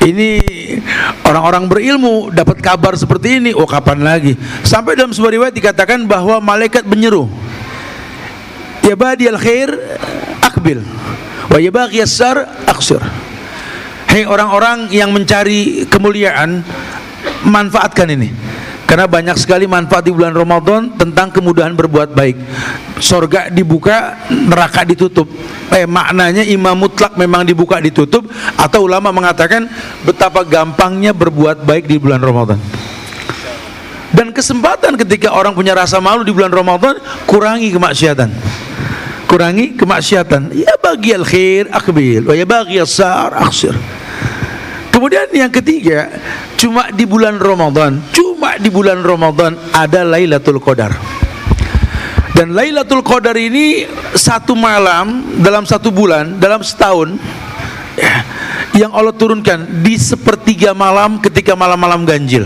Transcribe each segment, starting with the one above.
Ini orang-orang berilmu dapat kabar seperti ini, oh kapan lagi? Sampai dalam sebuah riwayat dikatakan bahwa malaikat menyeru, ya badiyal khair akbil wa ya baghiyas syarr aqsir. Hei orang-orang yang mencari kemuliaan, manfaatkan ini. Karena banyak sekali manfaat di bulan Ramadan tentang kemudahan berbuat baik. Surga dibuka, neraka ditutup. Maknanya imam mutlak memang dibuka ditutup, atau ulama mengatakan betapa gampangnya berbuat baik di bulan Ramadan. Dan kesempatan ketika orang punya rasa malu di bulan Ramadan, kurangi kemaksiatan. Kurangi kemaksiatan. Ya baghiyal khair aqbil wa ya baghiyas syarr aqsir. Kemudian yang ketiga, cuma di bulan Ramadan ada Lailatul Qadar. Dan Lailatul Qadar ini satu malam dalam satu bulan, dalam setahun, ya, yang Allah turunkan di sepertiga malam ketika malam-malam ganjil.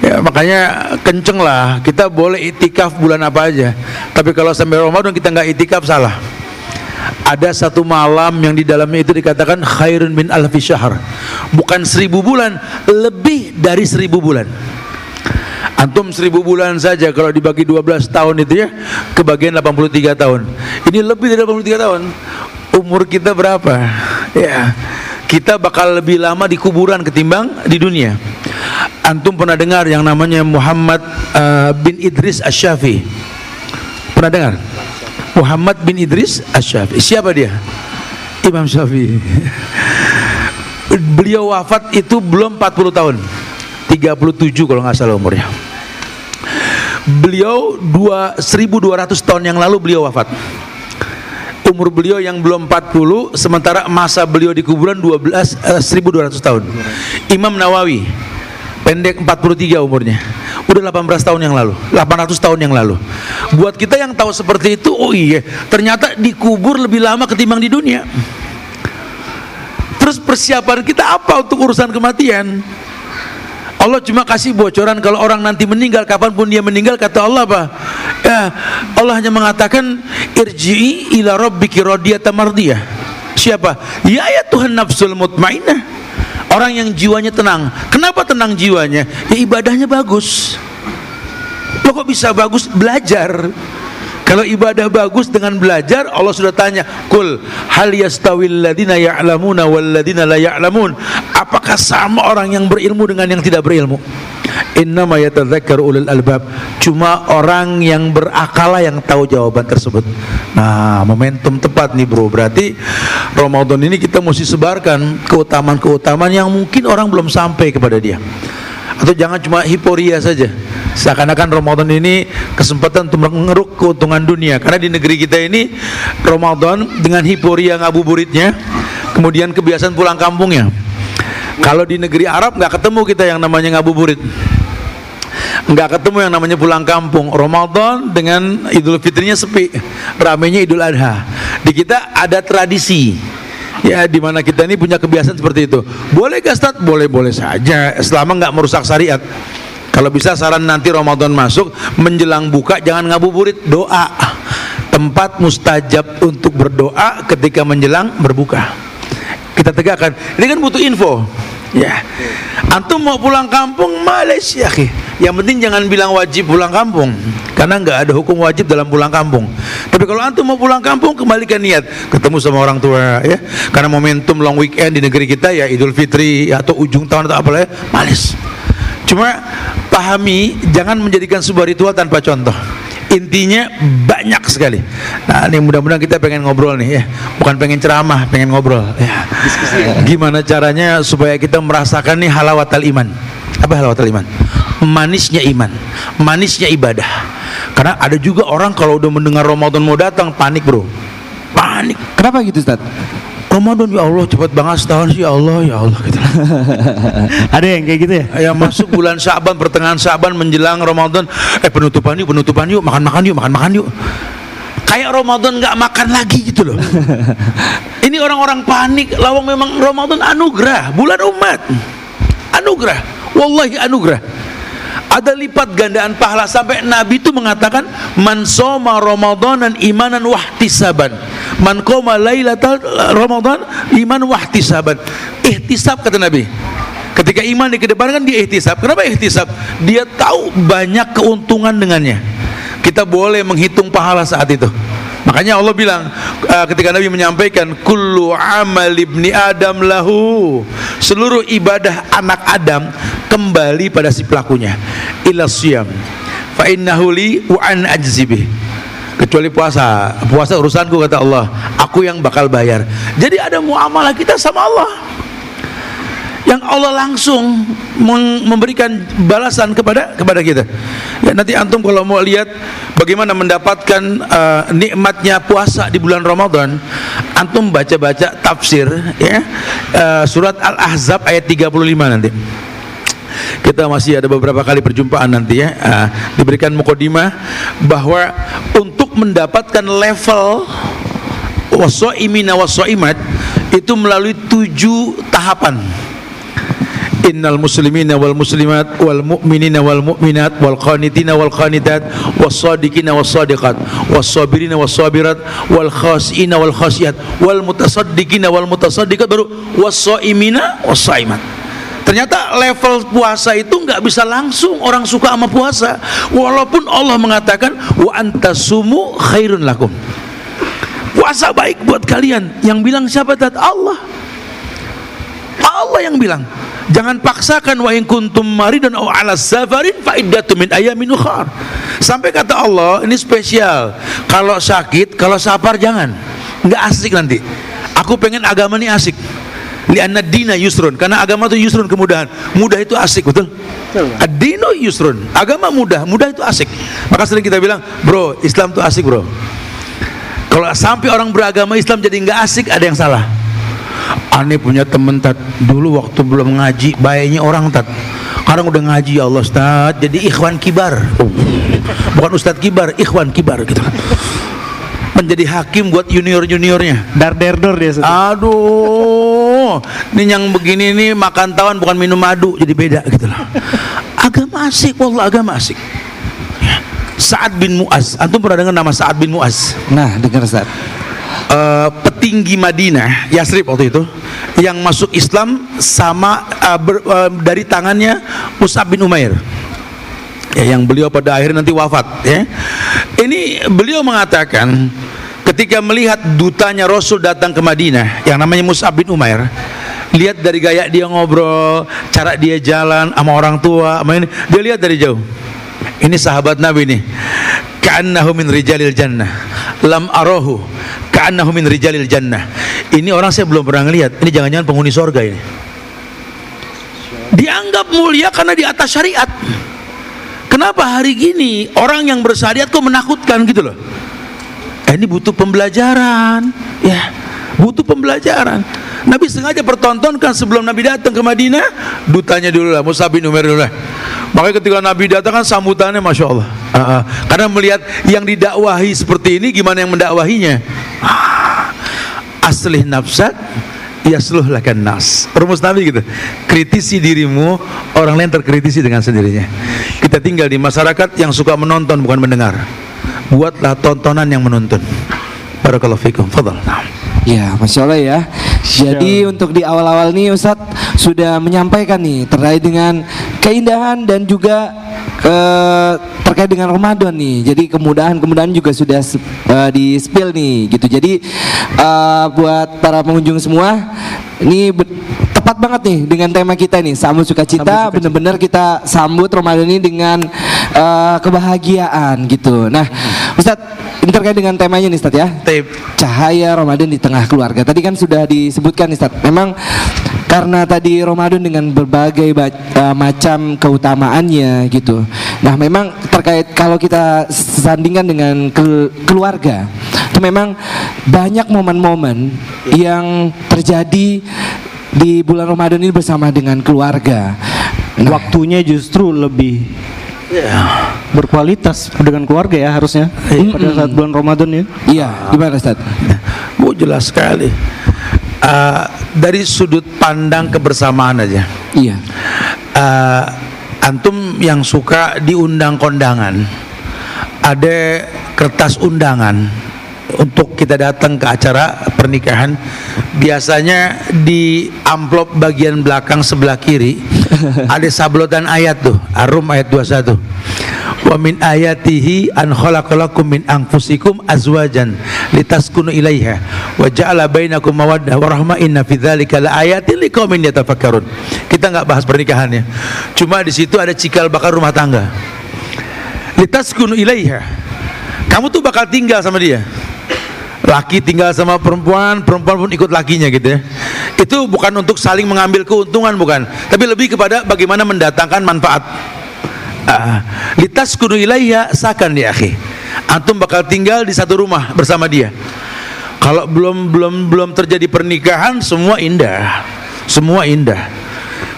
Ya, makanya kencenglah, kita boleh itikaf bulan apa aja. Tapi kalau sampai Ramadan kita nggak itikaf, salah. Ada satu malam yang di dalamnya itu dikatakan khairun min alfi syahr. Bukan 1000 bulan, lebih dari 1000 bulan. Antum 1000 bulan saja kalau dibagi 12 tahun itu ya, kebagian 83 tahun. Ini lebih dari 83 tahun. Umur kita berapa? Ya, kita bakal lebih lama di kuburan ketimbang di dunia. Antum pernah dengar yang namanya Muhammad bin Idris Asy-Syafi'i? Pernah dengar? Muhammad bin Idris Asy-Syafi'i. Siapa dia? Imam Syafi'i. Beliau wafat itu belum 40 tahun, 37 kalau nggak salah umurnya. Beliau 1200 tahun yang lalu beliau wafat. Umur beliau yang belum 40, sementara masa beliau di kuburan 1200 tahun. Imam Nawawi pendek 43 umurnya, udah 18 tahun yang lalu, 800 tahun yang lalu. Buat kita yang tahu seperti itu, oh iya, ternyata dikubur lebih lama ketimbang di dunia. Terus persiapan kita apa untuk urusan kematian? Allah cuma kasih bocoran kalau orang nanti meninggal, kapanpun dia meninggal, kata Allah apa? Ya, Allah hanya mengatakan irji'i ila rabbiki radiyatan mardiyah. Siapa? Ya Tuhan nafsul mutmainnah. Orang yang jiwanya tenang. Kenapa tenang jiwanya? Ya ibadahnya bagus. Loh kok bisa bagus? Belajar. Kalau ibadah bagus dengan belajar, Allah sudah tanya, "Qul hal yastawil ladina ya'lamuna wal ladina la ya'lamun?" Apakah sama orang yang berilmu dengan yang tidak berilmu? Innama yatadzakkaru ulul albab. Cuma orang yang berakal yang tahu jawaban tersebut. Nah, momentum tepat nih bro. Berarti Ramadan ini kita mesti sebarkan keutamaan-keutamaan yang mungkin orang belum sampai kepada dia. Atau jangan cuma hiporia saja, seakan-akan Ramadan ini kesempatan untuk mengeruk keuntungan dunia. Karena di negeri kita ini Ramadan dengan hiporia ngabuburitnya, kemudian kebiasaan pulang kampungnya. Kalau di negeri Arab nggak ketemu kita yang namanya ngabuburit, nggak ketemu yang namanya pulang kampung. Ramadan dengan Idul Fitrinya sepi, ramenya Idul Adha. Di kita ada tradisi, ya, di mana kita ini punya kebiasaan seperti itu. Boleh gak Ustaz? Boleh-boleh saja, selama nggak merusak syariat. Kalau bisa saran nanti Ramadan masuk, menjelang buka jangan ngabuburit, doa. Tempat mustajab untuk berdoa ketika menjelang berbuka. Kita tegakkan. Ini kan butuh info. Ya. Antum mau pulang kampung, Malaysia. Yang penting jangan bilang wajib pulang kampung, karena nggak ada hukum wajib dalam pulang kampung. Tapi kalau antum mau pulang kampung, kembalikan niat, ketemu sama orang tua, ya. Karena momentum long weekend di negeri kita ya Idul Fitri atau ujung tahun atau apalah, ya, males. Cuma pahami, jangan menjadikan sebuah ritual tanpa contoh. Intinya banyak sekali. Nah, ini mudah-mudahan kita pengen ngobrol nih ya, bukan pengen ceramah, pengen ngobrol ya. Gimana caranya supaya kita merasakan nih halawatul iman. Apa halawatul iman? Manisnya iman, manisnya ibadah. Karena ada juga orang kalau udah mendengar Ramadan mau datang panik bro, panik. Kenapa gitu Ustaz? Ramadan ya Allah cepat banget setahun sih, ya Allah gitu. Ada yang kayak gitu ya? Ya masuk bulan Sya'ban, pertengahan Sya'ban menjelang Ramadan, penutupan yuk, makan yuk. Kayak Ramadan nggak makan lagi gitu loh. Ini orang-orang panik, lawang memang Ramadan anugerah, bulan umat. Anugerah, wallahi anugerah. Ada lipat gandaan pahala, sampai Nabi itu mengatakan man shoma ramadanan imanan wahtisaban, man qoma lailatal ramadan iman wahtisaban. ihtisab kata Nabi. Ketika iman dikedepankan dia ihtisab. Kenapa ihtisab? Dia tahu banyak keuntungan dengannya. Kita boleh menghitung pahala saat itu. Makanya Allah bilang ketika Nabi menyampaikan kullu amal ibni adam lahu, seluruh ibadah anak Adam kembali pada si pelakunya, illa siyam fa innahu li wa an ajzibih, kecuali puasa urusanku kata Allah, aku yang bakal bayar. Jadi ada muamalah kita sama Allah yang Allah langsung memberikan balasan kepada kita. Ya, nanti antum kalau mau lihat bagaimana mendapatkan nikmatnya puasa di bulan Ramadan, antum baca-baca tafsir ya, surat Al-Ahzab ayat 35 nanti. Kita masih ada beberapa kali perjumpaan nanti ya. Diberikan mukadimah bahwa untuk mendapatkan level wassaimina wassaimat itu melalui 7 tahapan. Innal muslimina wal muslimat wal mu'minina wal mu'minat wal qanitina wal qanitat was shadiqina was shadiqat was sabirina was sabirat wal khasina wal khasiyat wal mutasaddiqina wal mutasaddiqat, baru was shaimina was shaimat. Ternyata level puasa itu nggak bisa langsung orang suka sama puasa, walaupun Allah mengatakan wa antasumu khairun lakum, puasa baik buat kalian. Yang bilang siapa? Allah yang bilang. Jangan paksakan, wa in kuntum maridan aw ala safarin fa iddatun min ayamin ukhar. Sampai kata Allah, ini spesial. Kalau sakit, kalau safar jangan. Enggak asik nanti. Aku pengen agama ini asik. Li'anna dina yusrun, karena agama itu yusrun, kemudahan. Mudah itu asik, betul? Ad-dinu yusrun. Agama mudah itu asik. Maka sering kita bilang, bro, Islam itu asik, bro. Kalau sampai orang beragama Islam jadi enggak asik, ada yang salah. Aneh punya temen tat, dulu waktu belum ngaji bayinya orang tat, sekarang udah ngaji ya Allah Ustaz, jadi ikhwan kibar. Bukan Ustadz kibar, ikhwan kibar gitu kan. Menjadi hakim buat juniornya. Dar-der-dor dia. Aduh, ini yang begini nih makan tawan bukan minum madu, jadi beda gitu loh. Agama asik, wallah agama asik. Sa'ad bin Mu'az, antum pernah dengar nama Sa'ad bin Mu'az? Nah, dengar Ustaz. Petinggi Madinah, Yasrib waktu itu, yang masuk Islam sama dari tangannya Mus'ab bin Umair ya, yang beliau pada akhirnya nanti wafat ya. Ini beliau mengatakan ketika melihat dutanya Rasul datang ke Madinah yang namanya Mus'ab bin Umair, lihat dari gaya dia ngobrol, cara dia jalan sama orang tua sama ini, dia lihat dari jauh, ini sahabat Nabi nih, ka'annahu min rijalil jannah lam arahu ka'annahu min rijalil jannah. Ini orang saya belum pernah ngelihat, ini jangan-jangan penghuni sorga ini. Dianggap mulia karena di atas syariat. Kenapa hari gini orang yang bersyariat kok menakutkan gitu loh? Ini butuh pembelajaran ya, butuh pembelajaran. Nabi sengaja pertontonkan sebelum Nabi datang ke Madinah, dutanya dulu lah, Mus'ab bin Umair dulu lah. Makanya ketika Nabi datang kan sambutannya Masya Allah. Karena melihat yang didakwahi seperti ini, gimana yang mendakwahinya? Aslih nafsak yasluh lakan nas. Rumus Nabi gitu, kritisi dirimu, orang lain terkritisi dengan sendirinya. Kita tinggal di masyarakat yang suka menonton bukan mendengar. Buatlah tontonan yang menuntun. Barakallahu fikum. Fadhal. Ya, Masya Allah ya. Jadi untuk di awal-awal nih Ustadz sudah menyampaikan nih terkait dengan keindahan dan juga terkait dengan Ramadan nih. Jadi kemudahan juga sudah di-spill nih gitu. Jadi buat para pengunjung semua, ini tepat banget nih dengan tema kita nih, sambut sukacita. Benar-benar kita sambut Ramadan ini dengan kebahagiaan gitu. Nah, Ustadz, ini terkait dengan temanya nih Ustadz ya. Cahaya Ramadan di tengah keluarga. Tadi kan sudah disebutkan nih Ustadz. Memang karena tadi Ramadan dengan berbagai macam keutamaannya gitu. Nah, memang terkait kalau kita sandingkan dengan keluarga, itu memang banyak momen-momen yang terjadi di bulan Ramadan ini bersama dengan keluarga. Nah, waktunya justru lebih berkualitas dengan keluarga ya harusnya pada saat bulan Ramadan ya. Iya, gimana Ustaz? Bu, jelas sekali. Dari sudut pandang kebersamaan aja. Iya. Antum yang suka diundang kondangan, ada kertas undangan untuk kita datang ke acara pernikahan, biasanya di amplop bagian belakang sebelah kiri ada sablotan ayat tuh, Ar-Rum ayat 21. Wa min ayatihi an khalaqalakum min anfusikum azwajan litaskunu ilaiha wa ja'ala bainakum mawaddah wa rahmah inna fi dzalika laayatin liqaumin yatafakkarun. Kita enggak bahas pernikahannya. Cuma di situ ada cikal bakal rumah tangga. Litaskunu ilaiha. Kamu tuh bakal tinggal sama dia. Laki tinggal sama perempuan, perempuan pun ikut lakinya gitu ya. Itu bukan untuk saling mengambil keuntungan, bukan, tapi lebih kepada bagaimana mendatangkan manfaat. Litaskunu ilaiha sakan ya akhi. Antum bakal tinggal di satu rumah bersama dia. Kalau belum terjadi pernikahan, semua indah. Semua indah.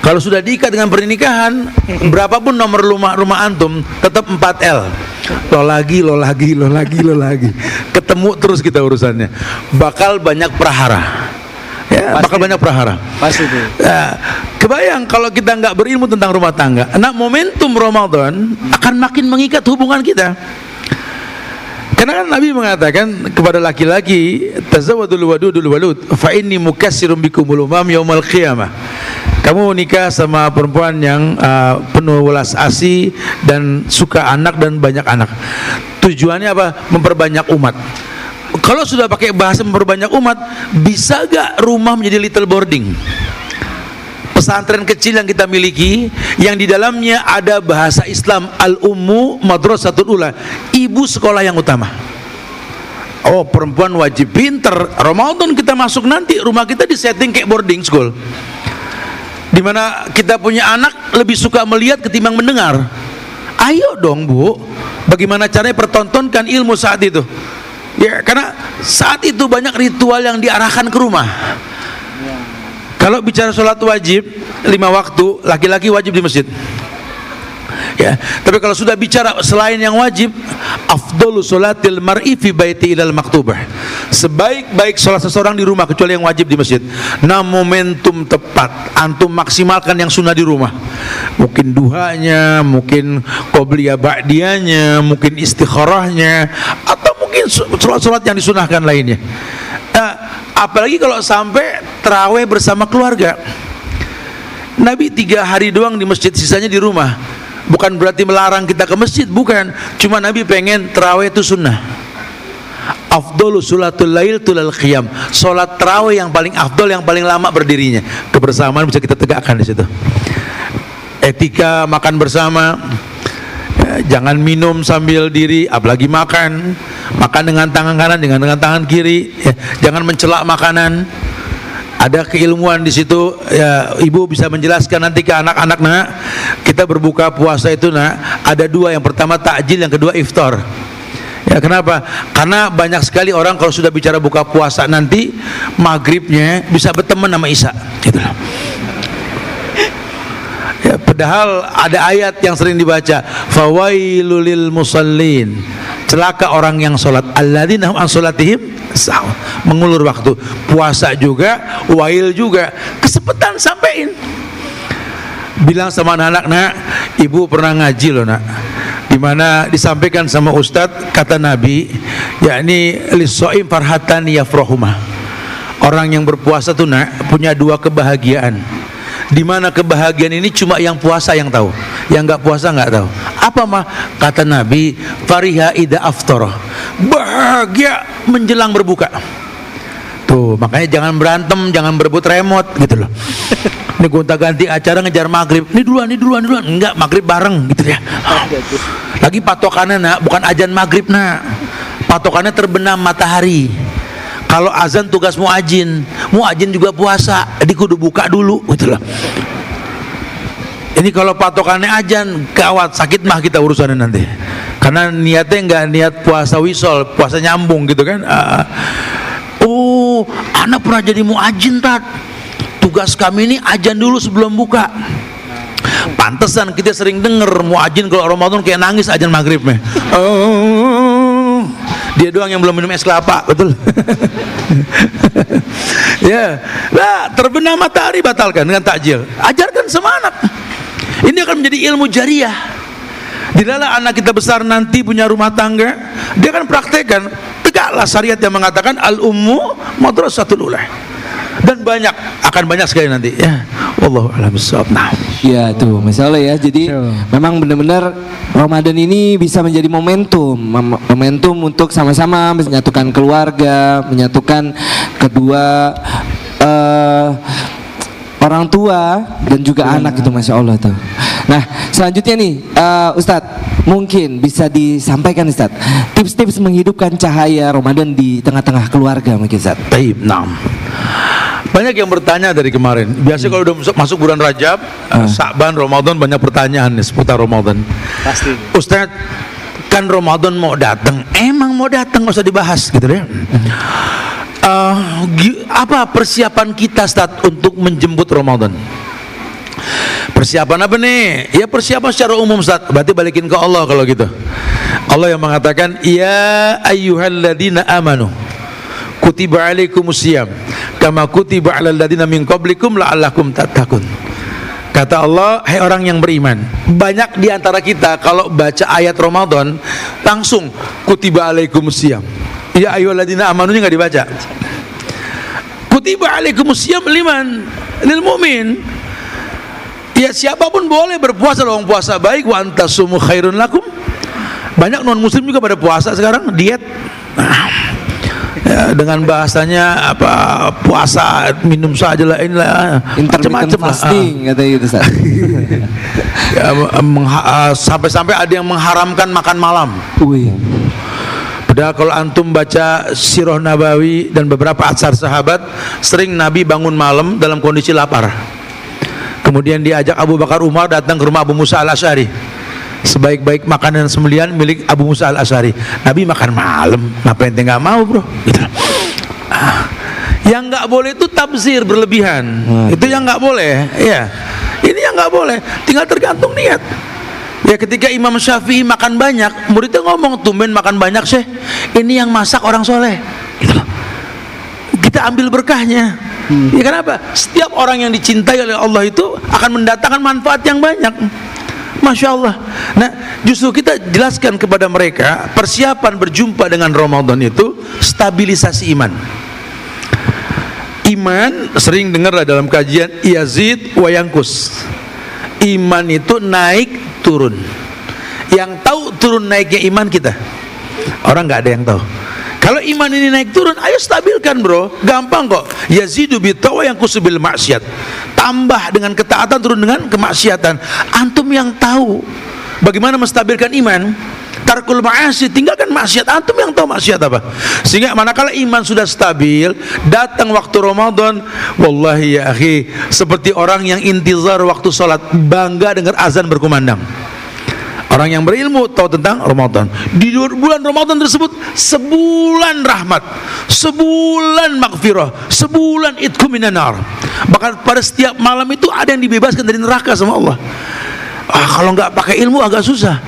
Kalau sudah diikat dengan pernikahan, berapapun nomor rumah antum tetap 4L. Lo lagi. Ketemu terus kita urusannya. Bakal banyak prahara. Ya, bakal banyak prahara. Pasti itu. Kebayang kalau kita nggak berilmu tentang rumah tangga. Nah, momentum Ramadan akan makin mengikat hubungan kita. Karena kan Nabi mengatakan kepada laki-laki, tazawwadul wadudul walud, fa inni mukassirum bikumul umam yaumal qiyamah. Kamu nikah sama perempuan yang penuh welas asih dan suka anak dan banyak anak. Tujuannya apa? Memperbanyak umat. Kalau sudah pakai bahasa memperbanyak umat, bisa gak rumah menjadi little boarding? Pesantren kecil yang kita miliki, yang di dalamnya ada bahasa Islam, al-ummu madrasatul ula, ibu sekolah yang utama. Oh, perempuan wajib pinter. Ramadan kita masuk nanti, rumah kita disetting kayak boarding school, dimana kita punya anak lebih suka melihat ketimbang mendengar. Ayo dong Bu, bagaimana caranya pertontonkan ilmu saat itu? Ya, karena saat itu banyak ritual yang diarahkan ke rumah. Kalau bicara sholat wajib 5 waktu, laki-laki wajib di masjid. Ya, tapi kalau sudah bicara selain yang wajib, afdhalu sholatil mar'i fi baiti ilal maktubah. Sebaik-baik sholat seseorang di rumah kecuali yang wajib di masjid. Nah, momentum tepat antum maksimalkan yang sunnah di rumah. Mungkin duhanya, mungkin qobliyah ba'diyahnya, mungkin istikharahnya, atau mungkin sholat-sholat yang disunahkan lainnya. Apalagi kalau sampai tarawih bersama keluarga. Nabi 3 hari doang di masjid, sisanya di rumah. Bukan berarti melarang kita ke masjid, bukan. Cuma Nabi pengen tarawih itu sunnah. Afdhalu sholatul lail tulal qiyam. Salat tarawih yang paling afdol, yang paling lama berdirinya. Kebersamaan bisa kita tegakkan di situ. Etika makan bersama. Jangan minum sambil diri, apalagi makan. Makan dengan tangan kanan, dengan tangan kiri. Jangan mencelak makanan. Ada keilmuan di situ ya, ibu bisa menjelaskan nanti ke anak-anak. Nak, kita berbuka puasa itu nak, ada 2, yang pertama takjil, yang kedua iftar. Ya, kenapa? Karena banyak sekali orang kalau sudah bicara buka puasa nanti maghribnya bisa berteman sama isya gitu loh. Ya, padahal ada ayat yang sering dibaca, fawailul lil musallin, celaka orang yang sholat, alladzina hum an sholatihim sahun, mengulur waktu. Puasa juga, wail juga, kesepetan sampein. Bilang sama anak-anak, nak, ibu pernah ngaji loh nak, dimana disampaikan sama ustadz, kata Nabi, yakni lissoim farhatan yafrohumah. Orang yang berpuasa tuh nak punya 2 kebahagiaan, dimana kebahagiaan ini cuma yang puasa yang tahu, yang nggak puasa nggak tahu. Apa mah? Kata Nabi, fariha ida aftara, bahagia menjelang berbuka. Tuh, makanya jangan berantem, jangan berebut remote gitu loh. Ini gonta-ganti acara ngejar maghrib, ini duluan, enggak, maghrib bareng gitu ya. Lagi patokannya nak, bukan azan maghrib nak, patokannya terbenam matahari. Kalau azan tugas muadzin juga puasa, jadi kudu buka dulu gitu loh. Ini kalau patokannya azan, gawat, sakit mah kita urusannya nanti. Karena niatnya enggak niat puasa wisol, puasa nyambung gitu kan. Oh, anak pernah jadi muadzin tat. Tugas kami ini azan dulu sebelum buka. Pantesan kita sering denger muadzin kalau Ramadan kayak nangis azan maghribnya. Oh, dia doang yang belum minum es kelapa, betul. Ya, nah, terbenam matahari batalkan dengan takjil. Ajarkan sama anak. Ini akan menjadi ilmu jariah. Dilala anak kita besar nanti punya rumah tangga, dia akan praktekkan. tegaklah syariat yang mengatakan al-ummu madrasatul ulah. Dan akan banyak sekali nanti ya. Wallahu a'lam bishawab. Nah. Ya tuh, Masya Allah ya. Jadi memang benar-benar Ramadan ini bisa menjadi momentum untuk sama-sama menyatukan keluarga, menyatukan kedua orang tua dan juga anak itu, Masya Allah tuh. Nah selanjutnya nih Ustadz, mungkin bisa disampaikan Ustadz tips-tips menghidupkan cahaya Ramadan di tengah-tengah keluarga mungkin Ustadz. Taib, nah. Banyak yang bertanya dari kemarin. Biasanya kalau udah masuk bulan Rajab, Sa'ban, Ramadan, banyak pertanyaan nih seputar Ramadan. Pasti. Ustadz, kan Ramadan mau datang. Emang mau datang, nggak usah dibahas gitu deh. Apa persiapan kita Ustadz untuk menjemput Ramadan? Persiapan apa nih? Ya persiapan secara umum Ustadz. Berarti balikin ke Allah kalau gitu. Allah yang mengatakan, ya ayyuhalladzina amanu kutiba alaikumusiyam kama kutiba alal ladzina min qablikum la'allakum tattaqun. Kata Allah, hai orang yang beriman. Banyak di antara kita kalau baca ayat Ramadan langsung kutiba alaikumusiyam. Ya ayyuhalladzina amanu nya enggak dibaca. Kutiba alaikumusiyam lil mu'min. Ya siapapun boleh berpuasa dong, puasa baik, wa antasumu khairun lakum. Banyak non muslim juga pada puasa sekarang, diet. Ya, dengan bahasanya apa, puasa minum saja lah, inilah intermittent fasting kata gitu Ustaz. Ya, sampai-sampai ada yang mengharamkan makan malam. Padahal kalau antum baca Sirah Nabawi dan beberapa atsar sahabat, sering Nabi bangun malam dalam kondisi lapar. Kemudian diajak Abu Bakar Umar datang ke rumah Abu Musa al-Asy'ari. Sebaik-baik makanan sembelian milik Abu Musa al-Asy'ari. Nabi makan malam, apa ente nggak mau bro? Gitu. Yang nggak boleh itu tabzir berlebihan. Itu yang nggak boleh. Ya, ini yang nggak boleh. Tinggal tergantung niat. Ya ketika Imam Syafi'i makan banyak, muridnya ngomong, tumben makan banyak Syekh. Ini yang masak orang soleh. Gitu. Kita ambil berkahnya. Ya kenapa? Setiap orang yang dicintai oleh Allah itu akan mendatangkan manfaat yang banyak. Masya Allah. Nah justru kita jelaskan kepada mereka persiapan berjumpa dengan Ramadan itu stabilisasi iman. Iman sering dengar dalam kajian yazid wa yankus. Iman itu naik turun. Yang tahu turun naiknya iman kita, orang nggak ada yang tahu. Kalau iman ini naik turun, ayo stabilkan bro, gampang kok. Yazidu bittaqwa yanqusu bil maksiat. Tambah dengan ketaatan, turun dengan kemaksiatan. Antum yang tahu bagaimana menstabilkan iman. Tarkul ma'asi, tinggalkan maksiat. Antum yang tahu maksiat apa. Sehingga manakala iman sudah stabil, datang waktu Ramadan, wallahi ya akhi, seperti orang yang intizar waktu sholat, bangga dengar azan berkumandang. Orang yang berilmu tahu tentang Ramadan. Di bulan Ramadan tersebut sebulan rahmat, sebulan maghfirah, sebulan itqu minan nar. Bahkan pada setiap malam itu ada yang dibebaskan dari neraka sama Allah. Kalau nggak pakai ilmu agak susah.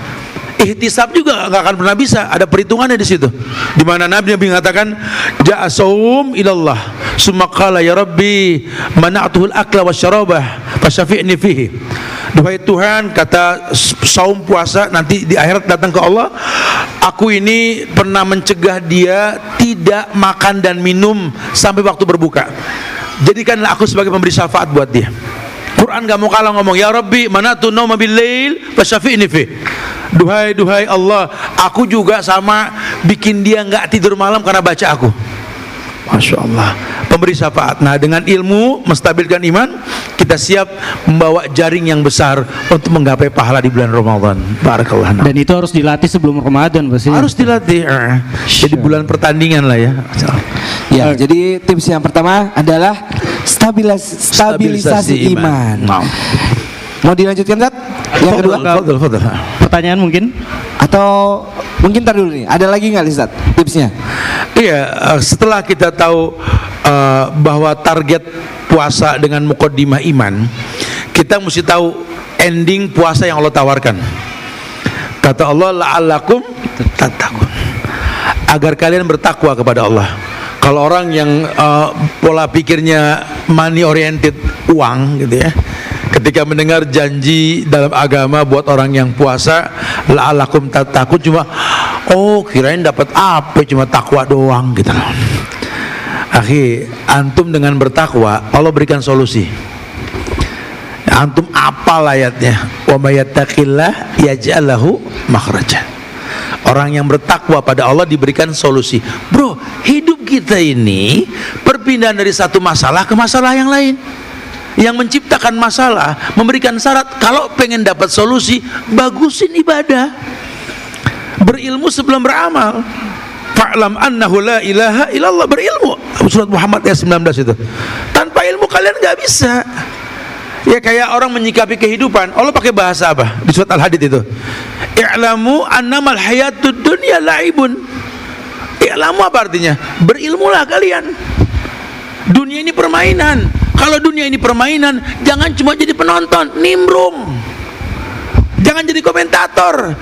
Ihtisab juga nggak akan pernah bisa. Ada perhitungannya di situ. Di mana Nabi mengatakan, ja'a saum ilallah, summa qala ya Rabbi mana'tuhul akla wasyarabah fasyafi'ni fihi. Duhai Tuhan, kata saum puasa nanti di akhirat datang ke Allah, aku ini pernah mencegah dia tidak makan dan minum sampai waktu berbuka. Jadikanlah aku sebagai pemberi syafaat buat dia. Quran gak mau kalah ngomong, ya Rabbi mana'tu nauma bil lail fasyafi'ni fi. Duhai Allah, aku juga sama bikin dia nggak tidur malam karena baca aku. Masya Allah, pemberi syafaat. Nah dengan ilmu menstabilkan iman, kita siap membawa jaring yang besar untuk menggapai pahala di bulan Ramadan. Barakallah. Dan itu harus dilatih sebelum Ramadan pasti. Harus dilatih. Jadi bulan pertandingan lah ya. Ya, jadi tips yang pertama adalah stabilisasi iman. Mau dilanjutkan Zat? Yang kedua? Fadal. Pertanyaan mungkin? Atau mungkin ntar dulu nih, ada lagi nggak Zat tipsnya? Iya, setelah kita tahu bahwa target puasa dengan muqaddimah iman, kita mesti tahu ending puasa yang Allah tawarkan. Kata Allah, la'allakum tattaqun, agar kalian bertakwa kepada Allah. Kalau orang yang pola pikirnya money oriented, uang gitu ya, ketika mendengar janji dalam agama buat orang yang puasa, la'alakum tattaqun, cuma oh kirain dapat apa, cuma takwa doang gitu loh. Akhi, antum dengan bertakwa Allah berikan solusi. Antum apal ayatnya, wa may yattaqillah yaj'al lahu makhraja. Orang yang bertakwa pada Allah diberikan solusi. Bro, hidup kita ini perpindahan dari satu masalah ke masalah yang lain. Yang menciptakan masalah memberikan syarat, kalau pengen dapat solusi, bagusin ibadah, berilmu sebelum beramal. Fa'lam annahu la ilaha illallah, berilmu. Surat Muhammad ayat 19 itu. Tanpa ilmu kalian nggak bisa. Ya kayak orang menyikapi kehidupan, Allah pakai bahasa apa di surat Al-Hadid itu? I'lamu annamal hayatud dunya la'ibun. I'lamu apa artinya? Berilmulah kalian. Dunia ini permainan. Kalau dunia ini permainan, jangan cuma jadi penonton, nimbrung. Jangan jadi komentator.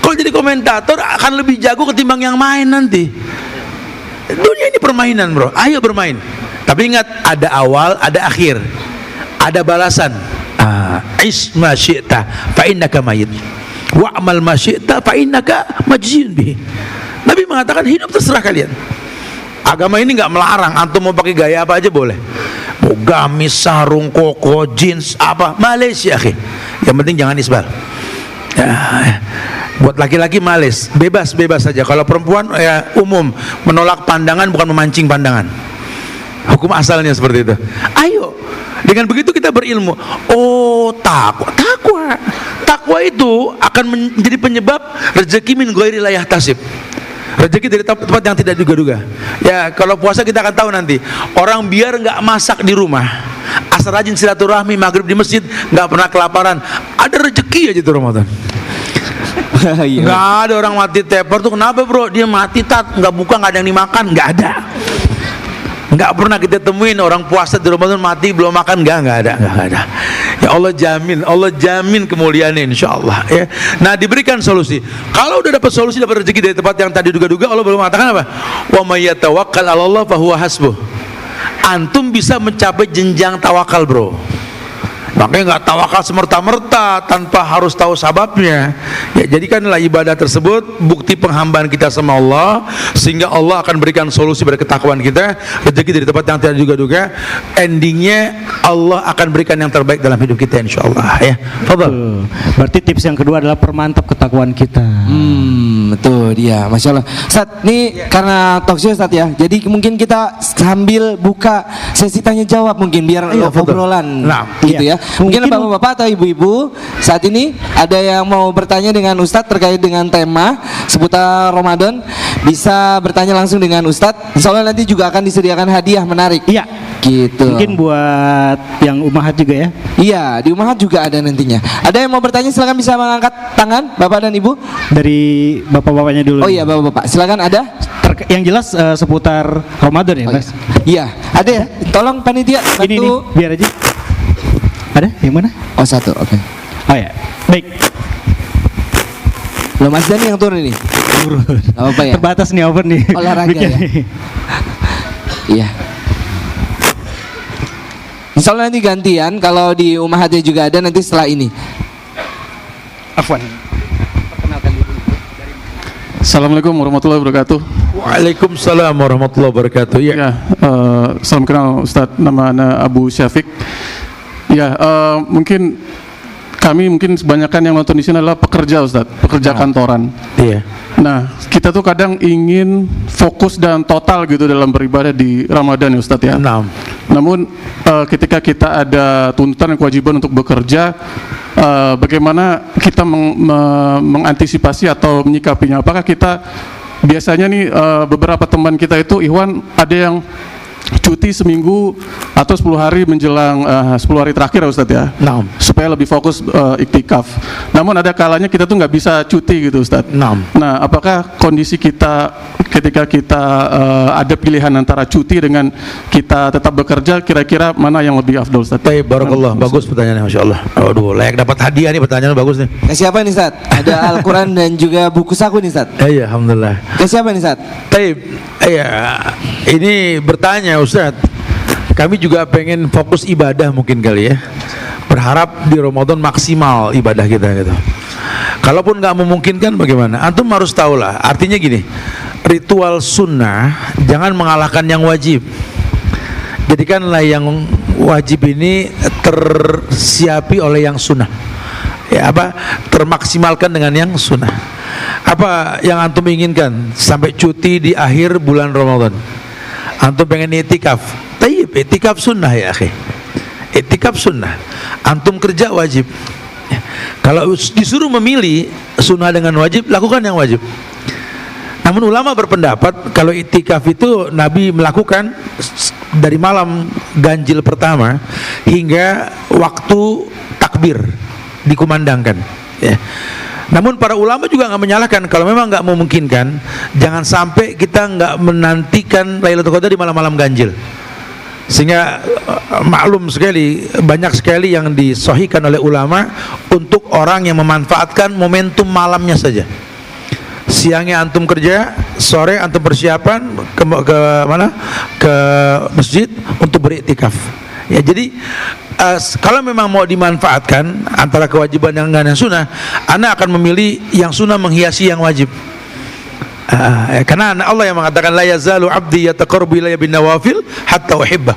Kalau jadi komentator akan lebih jago ketimbang yang main nanti. Dunia ini permainan, bro. Ayo bermain. Tapi ingat, ada awal, ada akhir. Ada balasan. Is ma syi'ta fa innaka mayyit. Wa'mal ma syi'ta fa innaka majziyun bihi. Nabi mengatakan hidup terserah kalian. Agama ini enggak melarang, antum mau pakai gaya apa aja boleh. Mau gamis, sarung, koko, jeans, apa, Malaysia, akhi. Yang penting jangan isbal. Ya, buat laki-laki males, bebas saja. Kalau perempuan ya umum, menolak pandangan bukan memancing pandangan. Hukum asalnya seperti itu. Ayo, dengan begitu kita berilmu. Oh, takwa itu akan menjadi penyebab rezeki min ghairi la yahtasib. Rezeki dari tempat yang tidak duga-duga. Ya, kalau puasa kita akan tahu nanti. Orang biar nggak masak di rumah, asal rajin silaturahmi, maghrib di masjid, nggak pernah kelaparan, ada rezeki aja tuh Ramadan. Nggak ada orang mati tepar tuh, kenapa bro? Dia mati nggak buka, nggak ada yang dimakan, nggak ada. Nggak pernah kita temuin orang puasa di Ramadan mati belum makan, nggak ada. Ya Allah jamin kemuliaannya insyaallah ya. Nah, diberikan solusi. Kalau udah dapat solusi, dapat rezeki dari tempat yang tadi duga-duga, Allah belum mengatakan apa? Wa may yatawakkal 'alallah fa huwa hasbuh. Antum bisa mencapai jenjang tawakal, bro. Makanya nggak tawakal semerta-merta tanpa harus tahu sababnya. Ya, jadikanlah ibadah tersebut bukti penghambaan kita sama Allah, sehingga Allah akan berikan solusi pada ketakwaan kita, rezeki dari tempat yang tidak duga-duga. Endingnya Allah akan berikan yang terbaik dalam hidup kita insyaallah ya. Fadhal. Berarti tips yang kedua adalah permantap ketakwaan kita. Betul dia, masya Allah. Ustaz, ini karena talk show Ustaz ya, jadi mungkin kita sambil buka sesi tanya jawab mungkin biar obrolan gitu ya. Mungkin bapak-bapak atau ibu-ibu saat ini ada yang mau bertanya dengan Ustadz terkait dengan tema seputar Ramadan, bisa bertanya langsung dengan Ustadz. Insya Allah nanti juga akan disediakan hadiah menarik. Iya, gitu. Mungkin buat yang umahat juga ya. Iya, di umahat juga ada nantinya. Ada yang mau bertanya, silakan bisa mengangkat tangan bapak dan ibu. Dari bapak-bapaknya dulu. Oh iya, bapak-bapak, silakan. Ada yang jelas seputar Ramadan ya, Mas? Iya, ada ya. Tolong panitia bantu. Ini nih, biar aja. Ada yang mana? Oh, satu, oke. Oh ya, baik. Loh, Mas Dani yang turun ini. Turun. Apa ya? Terbatas nih, over nih. Olahraga ya. Iya. Insya Allah nanti gantian, kalau di umahatnya juga ada nanti setelah ini. Afwan. Assalamualaikum warahmatullahi wabarakatuh. Waalaikumsalam warahmatullahi wabarakatuh. Ya, salam kenal Ustadz, nama Ana Abu Syafiq. Ya, mungkin kami kebanyakan yang nonton di sini adalah pekerja Ustadz, pekerja kantoran. Iya. Nah, kita tuh kadang ingin fokus dan total gitu dalam beribadah di Ramadan ya Ustadz ya. Namun ketika kita ada tuntutan dan kewajiban untuk bekerja, bagaimana kita mengantisipasi atau menyikapinya? Apakah kita biasanya nih beberapa teman kita itu Ikhwan ada yang cuti seminggu atau 10 hari menjelang 10 hari terakhir ya Ustadz ya, supaya lebih fokus iktikaf. Namun ada kalanya kita tuh nggak bisa cuti gitu Ustadz. Nah, apakah kondisi kita ketika kita ada pilihan antara cuti dengan kita tetap bekerja, kira-kira mana yang lebih afdol Ustadz? Baik, barakallah, bagus pertanyaannya, masya Allah. Aduh, layak dapat hadiah nih, pertanyaan bagus nih. Ke siapa nih Ustadz? Ada Al-Quran dan juga buku saku nih Ustadz. Iya, alhamdulillah. Ke siapa nih Ustadz? Baik, iya, ini bertanya Ustadz, kami juga pengen fokus ibadah mungkin kali ya. Berharap di Ramadan maksimal ibadah kita gitu. Kalaupun nggak memungkinkan bagaimana? Antum harus tahulah. Artinya gini, ritual sunnah jangan mengalahkan yang wajib. Jadikanlah yang wajib ini tersiapi oleh yang sunnah. Ya apa? Termaksimalkan dengan yang sunnah. Apa yang antum inginkan sampai cuti di akhir bulan Ramadan? Antum pengen itikaf. Tayyib, itikaf sunnah ya akhi. Itikaf sunnah. Antum kerja wajib. Kalau disuruh memilih sunnah dengan wajib, lakukan yang wajib. Namun ulama berpendapat kalau itikaf itu Nabi melakukan dari malam ganjil pertama hingga waktu takbir dikumandangkan. Ya. Namun para ulama juga nggak menyalahkan kalau memang nggak memungkinkan, jangan sampai kita nggak menantikan Lailatul Qadar di malam-malam ganjil. Sehingga maklum sekali, banyak sekali yang disahihkan oleh ulama untuk orang yang memanfaatkan momentum malamnya saja. Siangnya antum kerja, sore antum persiapan ke mana? Ke masjid untuk beriktikaf. Ya, jadi kalau memang mau dimanfaatkan antara kewajiban dengan yang sunnah, ana akan memilih yang sunnah menghiasi yang wajib. Karena Allah yang mengatakan la yazalu abdi yataqarrabu ilayya bin nawafil hatta uhibba.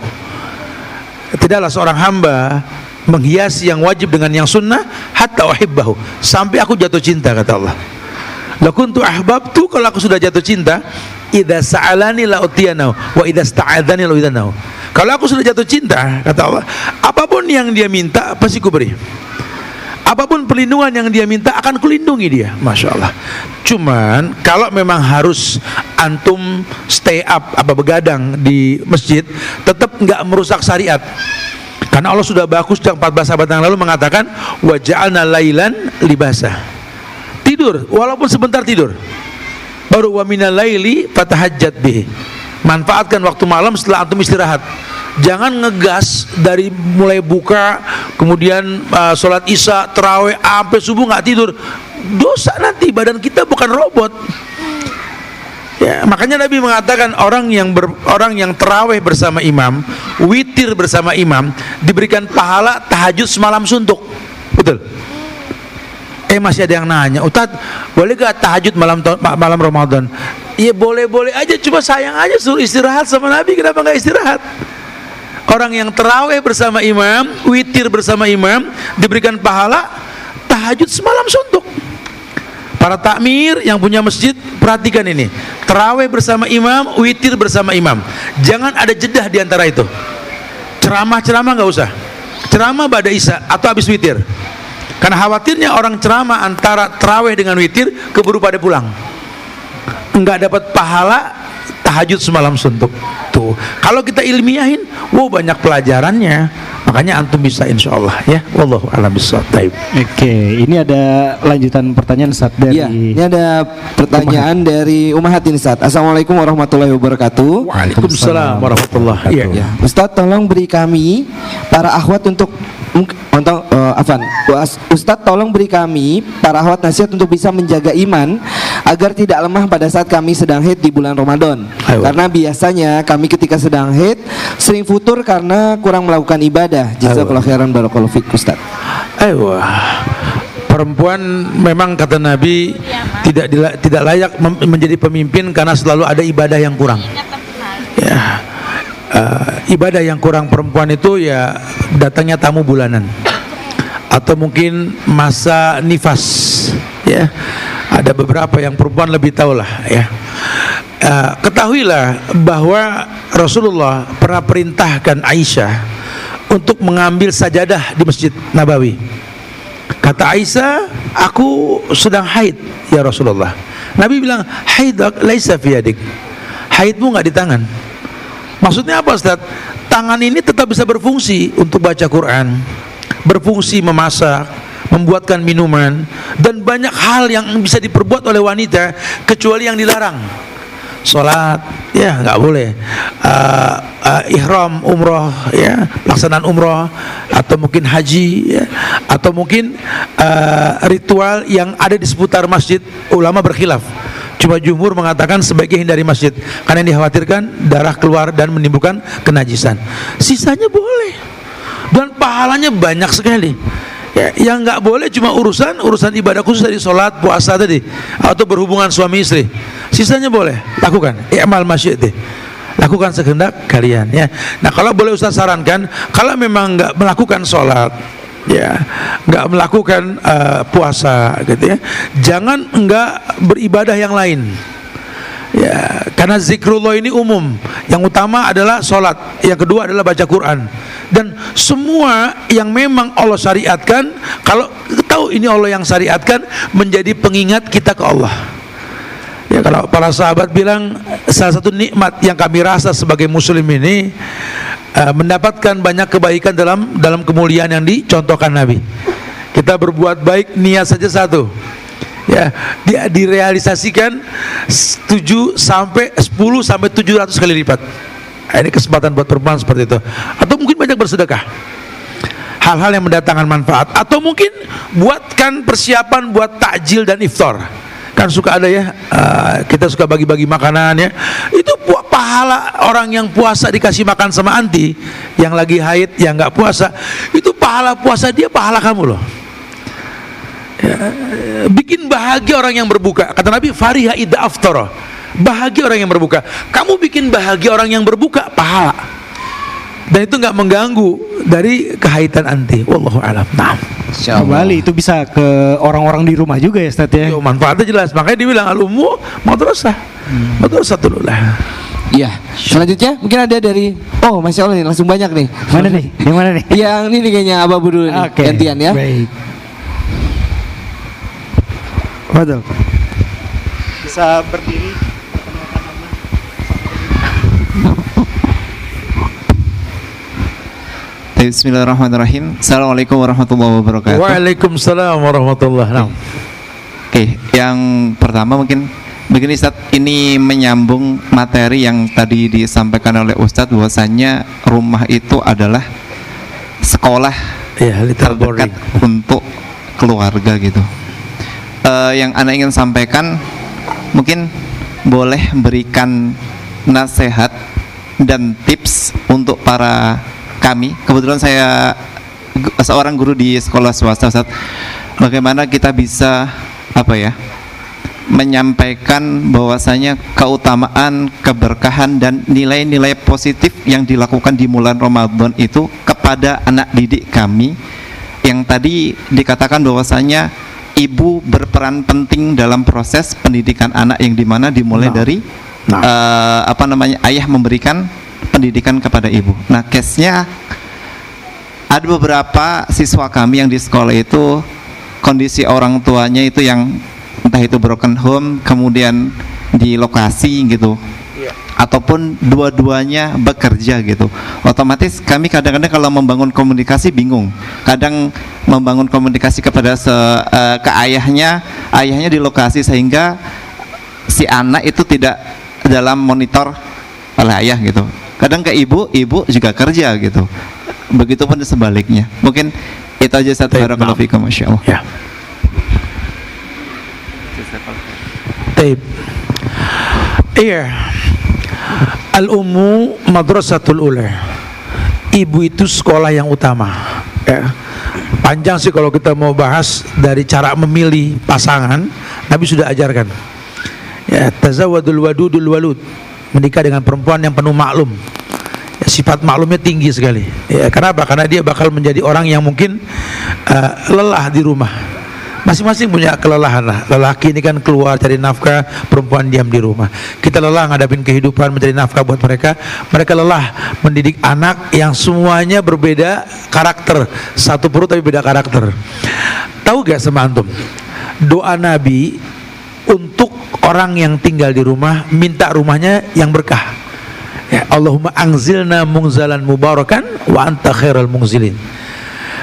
Tidaklah seorang hamba menghiasi yang wajib dengan yang sunnah hatta uhibbahu, sampai aku jatuh cinta, kata Allah. La kuntu ahbabtu, kalau aku sudah jatuh cinta, idza sa'alani la utiyanahu wa idza sta'adzani la udanahu. Kalau aku sudah jatuh cinta, kata Allah, apapun yang dia minta pasti ku beri. Apapun perlindungan yang dia minta akan kulindungi dia. Masya Allah. Cuman kalau memang harus antum stay up begadang di masjid, tetap nggak merusak syariat. Karena Allah sudah bagus sejak 14 abad yang lalu mengatakan wa ja'alna lailan libasa. Tidur, walaupun sebentar tidur. Baru wa minal laili fatahajjat bihi. Manfaatkan waktu malam setelah antum istirahat. Jangan ngegas dari mulai buka, kemudian sholat isya, terawih, sampai subuh nggak tidur. Dosa nanti, badan kita bukan robot. Ya, makanya Nabi mengatakan orang yang terawih bersama imam, witir bersama imam, diberikan pahala tahajud semalam suntuk. Betul? Masih ada yang nanya, Ustaz, boleh gak tahajud malam Ramadan? Iya boleh-boleh aja, cuma sayang aja suruh istirahat sama Nabi, kenapa nggak istirahat? Orang yang terawih bersama imam, witir bersama imam, diberikan pahala tahajud semalam suntuk. Para takmir yang punya masjid, perhatikan ini, terawih bersama imam, witir bersama imam, jangan ada jedah di antara itu. Ceramah nggak usah, ceramah ba'da isya atau habis witir. Karena khawatirnya orang ceramah antara terawih dengan witir keburu pada pulang, nggak dapat pahala tahajud semalam suntuk. Tuh, kalau kita ilmiahin, banyak pelajarannya. Makanya antum bisa insyaallah ya. Wallahu a'lam bishawab. Oke, ini ada lanjutan pertanyaan Ustaz dari ya, ini ada pertanyaan dari Umahatin Ustaz. Assalamualaikum warahmatullahi wabarakatuh. Waalaikumsalam warahmatullahi wabarakatuh. Ya. Ustaz, tolong beri kami para akhwat Ustadz tolong beri kami para akhwat nasihat untuk bisa menjaga iman agar tidak lemah pada saat kami sedang haid di bulan Ramadan. Karena biasanya kami ketika sedang haid sering futur karena kurang melakukan ibadah. Jazakallahu khairan barakallahu fik Ustadz. Perempuan memang kata Nabi tidak layak menjadi pemimpin karena selalu ada ibadah yang kurang. Ya. Ibadah yang kurang perempuan itu ya datangnya tamu bulanan atau mungkin masa nifas, ya. Ada beberapa yang perempuan lebih tahu lah, ya. Ketahuilah bahwa Rasulullah pernah perintahkan Aisyah untuk mengambil sajadah di Masjid Nabawi. Kata Aisyah, aku sedang haid ya Rasulullah. Nabi bilang, haidak laisa fi yadik. Haidmu nggak di tangan. Maksudnya apa Ustaz? Tangan ini tetap bisa berfungsi untuk baca Quran, berfungsi memasak, membuatkan minuman, dan banyak hal yang bisa diperbuat oleh wanita kecuali yang dilarang. Sholat, ya nggak boleh. Ihram umroh, ya pelaksanaan umroh, atau mungkin haji, ya, atau mungkin ritual yang ada di seputar masjid. Ulama berkhilaf. Cuma jumhur mengatakan sebaiknya hindari masjid karena yang dikhawatirkan darah keluar dan menimbulkan kenajisan. Sisanya boleh dan pahalanya banyak sekali. Ya, yang nggak boleh cuma urusan ibadah khusus dari sholat, puasa tadi, atau berhubungan suami istri. Sisanya boleh lakukan. I'mal masjid deh. Lakukan sekehendak kalian ya. Nah kalau boleh Ustaz sarankan, kalau memang nggak melakukan sholat, ya nggak melakukan puasa gitu ya, jangan nggak beribadah yang lain ya, karena zikrullah ini umum. Yang utama adalah sholat, yang kedua adalah baca Quran, dan semua yang memang Allah syariatkan, kalau tahu ini Allah yang syariatkan, menjadi pengingat kita ke Allah ya. Kalau para sahabat bilang salah satu nikmat yang kami rasa sebagai muslim ini mendapatkan banyak kebaikan dalam kemuliaan yang dicontohkan Nabi. Kita berbuat baik, niat saja satu ya, direalisasikan 7 sampai 10 sampai 700 kali lipat. Nah, ini kesempatan buat perempuan seperti itu. Atau mungkin banyak bersedekah, hal-hal yang mendatangkan manfaat. Atau mungkin buatkan persiapan buat takjil dan iftar. Kan suka ada ya, kita suka bagi-bagi makanan ya. Itu pahala orang yang puasa dikasih makan sama anti yang lagi haid, yang nggak puasa, itu pahala puasa dia, pahala kamu loh ya. Bikin bahagia orang yang berbuka. Kata Nabi, fariha idza aftara, bahagia orang yang berbuka. Kamu bikin bahagia orang yang berbuka, pahala, dan itu nggak mengganggu dari kehaitan anti. Wallahu a'lam. Nah, kembali itu bisa ke orang-orang di rumah juga ya Ustaz ya. yo, manfaatnya jelas. Makanya dibilang al-ummu madrasah. Madrasatul ulah. Iya. Selanjutnya mungkin ada dari, oh masya Allah nih, langsung banyak nih. Mana nih? Yang mana nih? Yang ini kayaknya Abah dulu nih, Oke, gantian ya. Baik. Betul. Bisa berdiri. Bismillahirrahmanirrahim. Assalamualaikum warahmatullahi wabarakatuh. Waalaikumsalam warahmatullahi wabarakatuh. Oke, yang pertama mungkin begini Ustaz, ini menyambung materi yang tadi disampaikan oleh Ustadz, bahwasanya rumah itu adalah sekolah Ya, little terdekat boring. untuk keluarga gitu. Yang Anda ingin sampaikan, mungkin boleh berikan nasihat dan tips untuk para kami. Kebetulan saya seorang guru di sekolah swasta, Ustaz. Bagaimana kita bisa menyampaikan bahwasanya keutamaan, keberkahan dan nilai-nilai positif yang dilakukan di bulan Ramadan itu kepada anak didik kami, yang tadi dikatakan bahwasanya ibu berperan penting dalam proses pendidikan anak, yang dimana dimulai dari ayah memberikan pendidikan kepada ibu. Nah, case-nya ada beberapa siswa kami yang di sekolah itu kondisi orang tuanya itu yang entah itu broken home, kemudian di lokasi gitu, ataupun dua-duanya bekerja gitu. Otomatis kami kadang-kadang kalau membangun komunikasi bingung. Kadang membangun komunikasi kepada ke ayahnya di lokasi, sehingga si anak itu tidak dalam monitor oleh ayah gitu. Kadang ke ibu juga kerja gitu. Begitupun sebaliknya. Mungkin itu aja, satu barakallahu fikum, masyaallah. Ya. Taib. Iya. Al-ummu madrasatul ula. Ibu itu sekolah yang utama. Ya. Panjang sih kalau kita mau bahas dari cara memilih pasangan. Nabi sudah ajarkan. Ya, tazawadul wadudul walud. Menikah dengan perempuan yang penuh maklum. Ya, sifat maklumnya tinggi sekali. Ya, kenapa? Karena dia bakal menjadi orang yang mungkin lelah di rumah. Masing-masing punya kelelahan lah. Lelaki ini kan keluar cari nafkah, perempuan diam di rumah. Kita lelah ngadapin kehidupan, mencari nafkah buat mereka. Mereka lelah mendidik anak yang semuanya berbeda karakter, satu perut tapi beda karakter. Tahu gak sama antum, doa Nabi untuk orang yang tinggal di rumah, minta rumahnya yang berkah. Ya, Allahumma anzilna munzalan mubarakan wa anta khairal munzilin.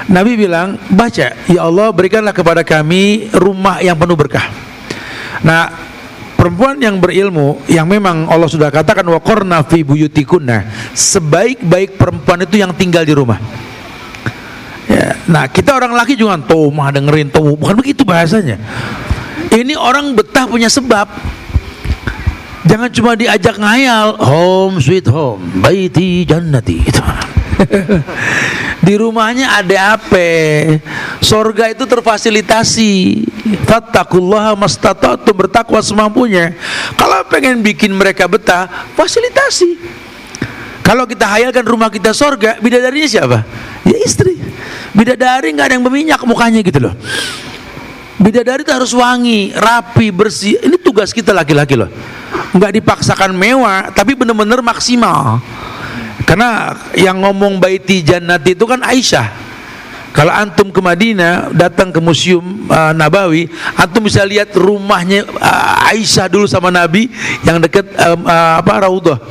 Nabi bilang, baca, ya Allah berikanlah kepada kami rumah yang penuh berkah. Nah, perempuan yang berilmu, yang memang Allah sudah katakan waqarna fi buyutikunna, sebaik-baik perempuan itu yang tinggal di rumah. Ya, nah kita orang laki juga tomah dengerin tomah, bukan begitu bahasanya. Ini orang betah punya sebab. Jangan cuma diajak ngayal, home sweet home, baiti jannati gitu. Di rumahnya ada apa? Sorga itu terfasilitasi. Fattaqullaha mastata'tum, bertakwa semampunya. Kalau pengen bikin mereka betah, fasilitasi. Kalau kita hayalkan rumah kita sorga, bidadarinya siapa? Ya istri. Bidadari nggak ada yang berminyak mukanya gitu loh. Bidadari itu harus wangi, rapi, bersih. Ini tugas kita laki-laki loh. Nggak dipaksakan mewah, tapi benar-benar maksimal. Karena yang ngomong baiti jannati itu kan Aisyah. Kalau antum ke Madinah, datang ke Museum Nabawi, antum bisa lihat rumahnya Aisyah dulu sama Nabi yang dekat Raudhah.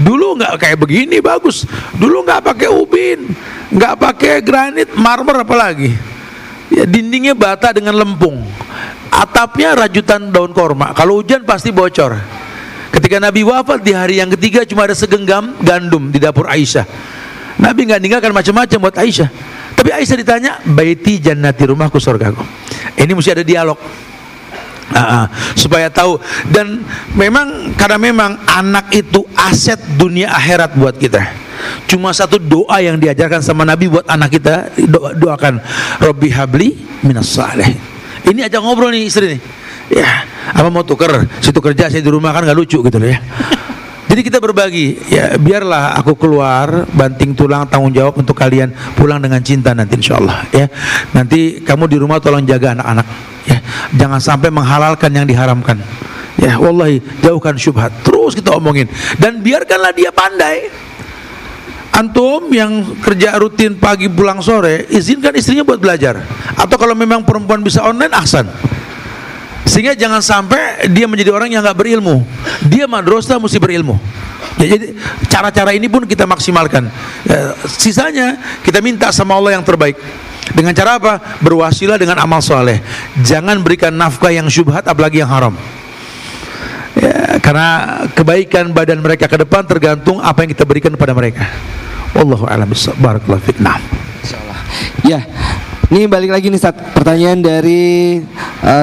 Dulu nggak kayak begini, bagus. Dulu nggak pakai ubin, nggak pakai granit, marmer apalagi. Ya, dindingnya bata dengan lempung, atapnya rajutan daun korma. Kalau hujan pasti bocor. Ketika Nabi wafat di hari yang ketiga cuma ada segenggam gandum di dapur Aisyah. Nabi nggak ninggalkan macam-macam buat Aisyah. Tapi Aisyah ditanya, baiti jannati, rumahku surgaku. Ini mesti ada dialog. Supaya tahu. Dan karena memang anak itu aset dunia akhirat buat kita. Cuma satu doa yang diajarkan sama Nabi buat anak kita, doakan Rabbi habli minas salihin. Ini aja ngobrol nih istri nih. Ya, apa mau tuker? Situ kerja, saya di rumah, kan nggak lucu gitu loh ya. Jadi kita berbagi. Ya, biarlah aku keluar banting tulang, tanggung jawab untuk kalian, pulang dengan cinta nanti insyaallah ya. Nanti kamu di rumah tolong jaga anak-anak ya. Jangan sampai menghalalkan yang diharamkan. Ya, wallahi jauhkan syubhat. Terus kita omongin dan biarkanlah dia pandai. Antum yang kerja rutin pagi pulang sore, izinkan istrinya buat belajar. Atau kalau memang perempuan bisa online, ahsan. Sehingga jangan sampai dia menjadi orang yang nggak berilmu. Dia madrasah mesti berilmu. Ya, jadi cara-cara ini pun kita maksimalkan. Ya, sisanya kita minta sama Allah yang terbaik. Dengan cara apa? Berwasilah dengan amal soleh. Jangan berikan nafkah yang syubhat, apalagi yang haram. Ya, karena kebaikan badan mereka ke depan tergantung apa yang kita berikan kepada mereka. Wallahu a'lam bishawab. Barakallahu fiik. Nah, insyaallah. Ya, ini balik lagi nih Ustaz, pertanyaan dari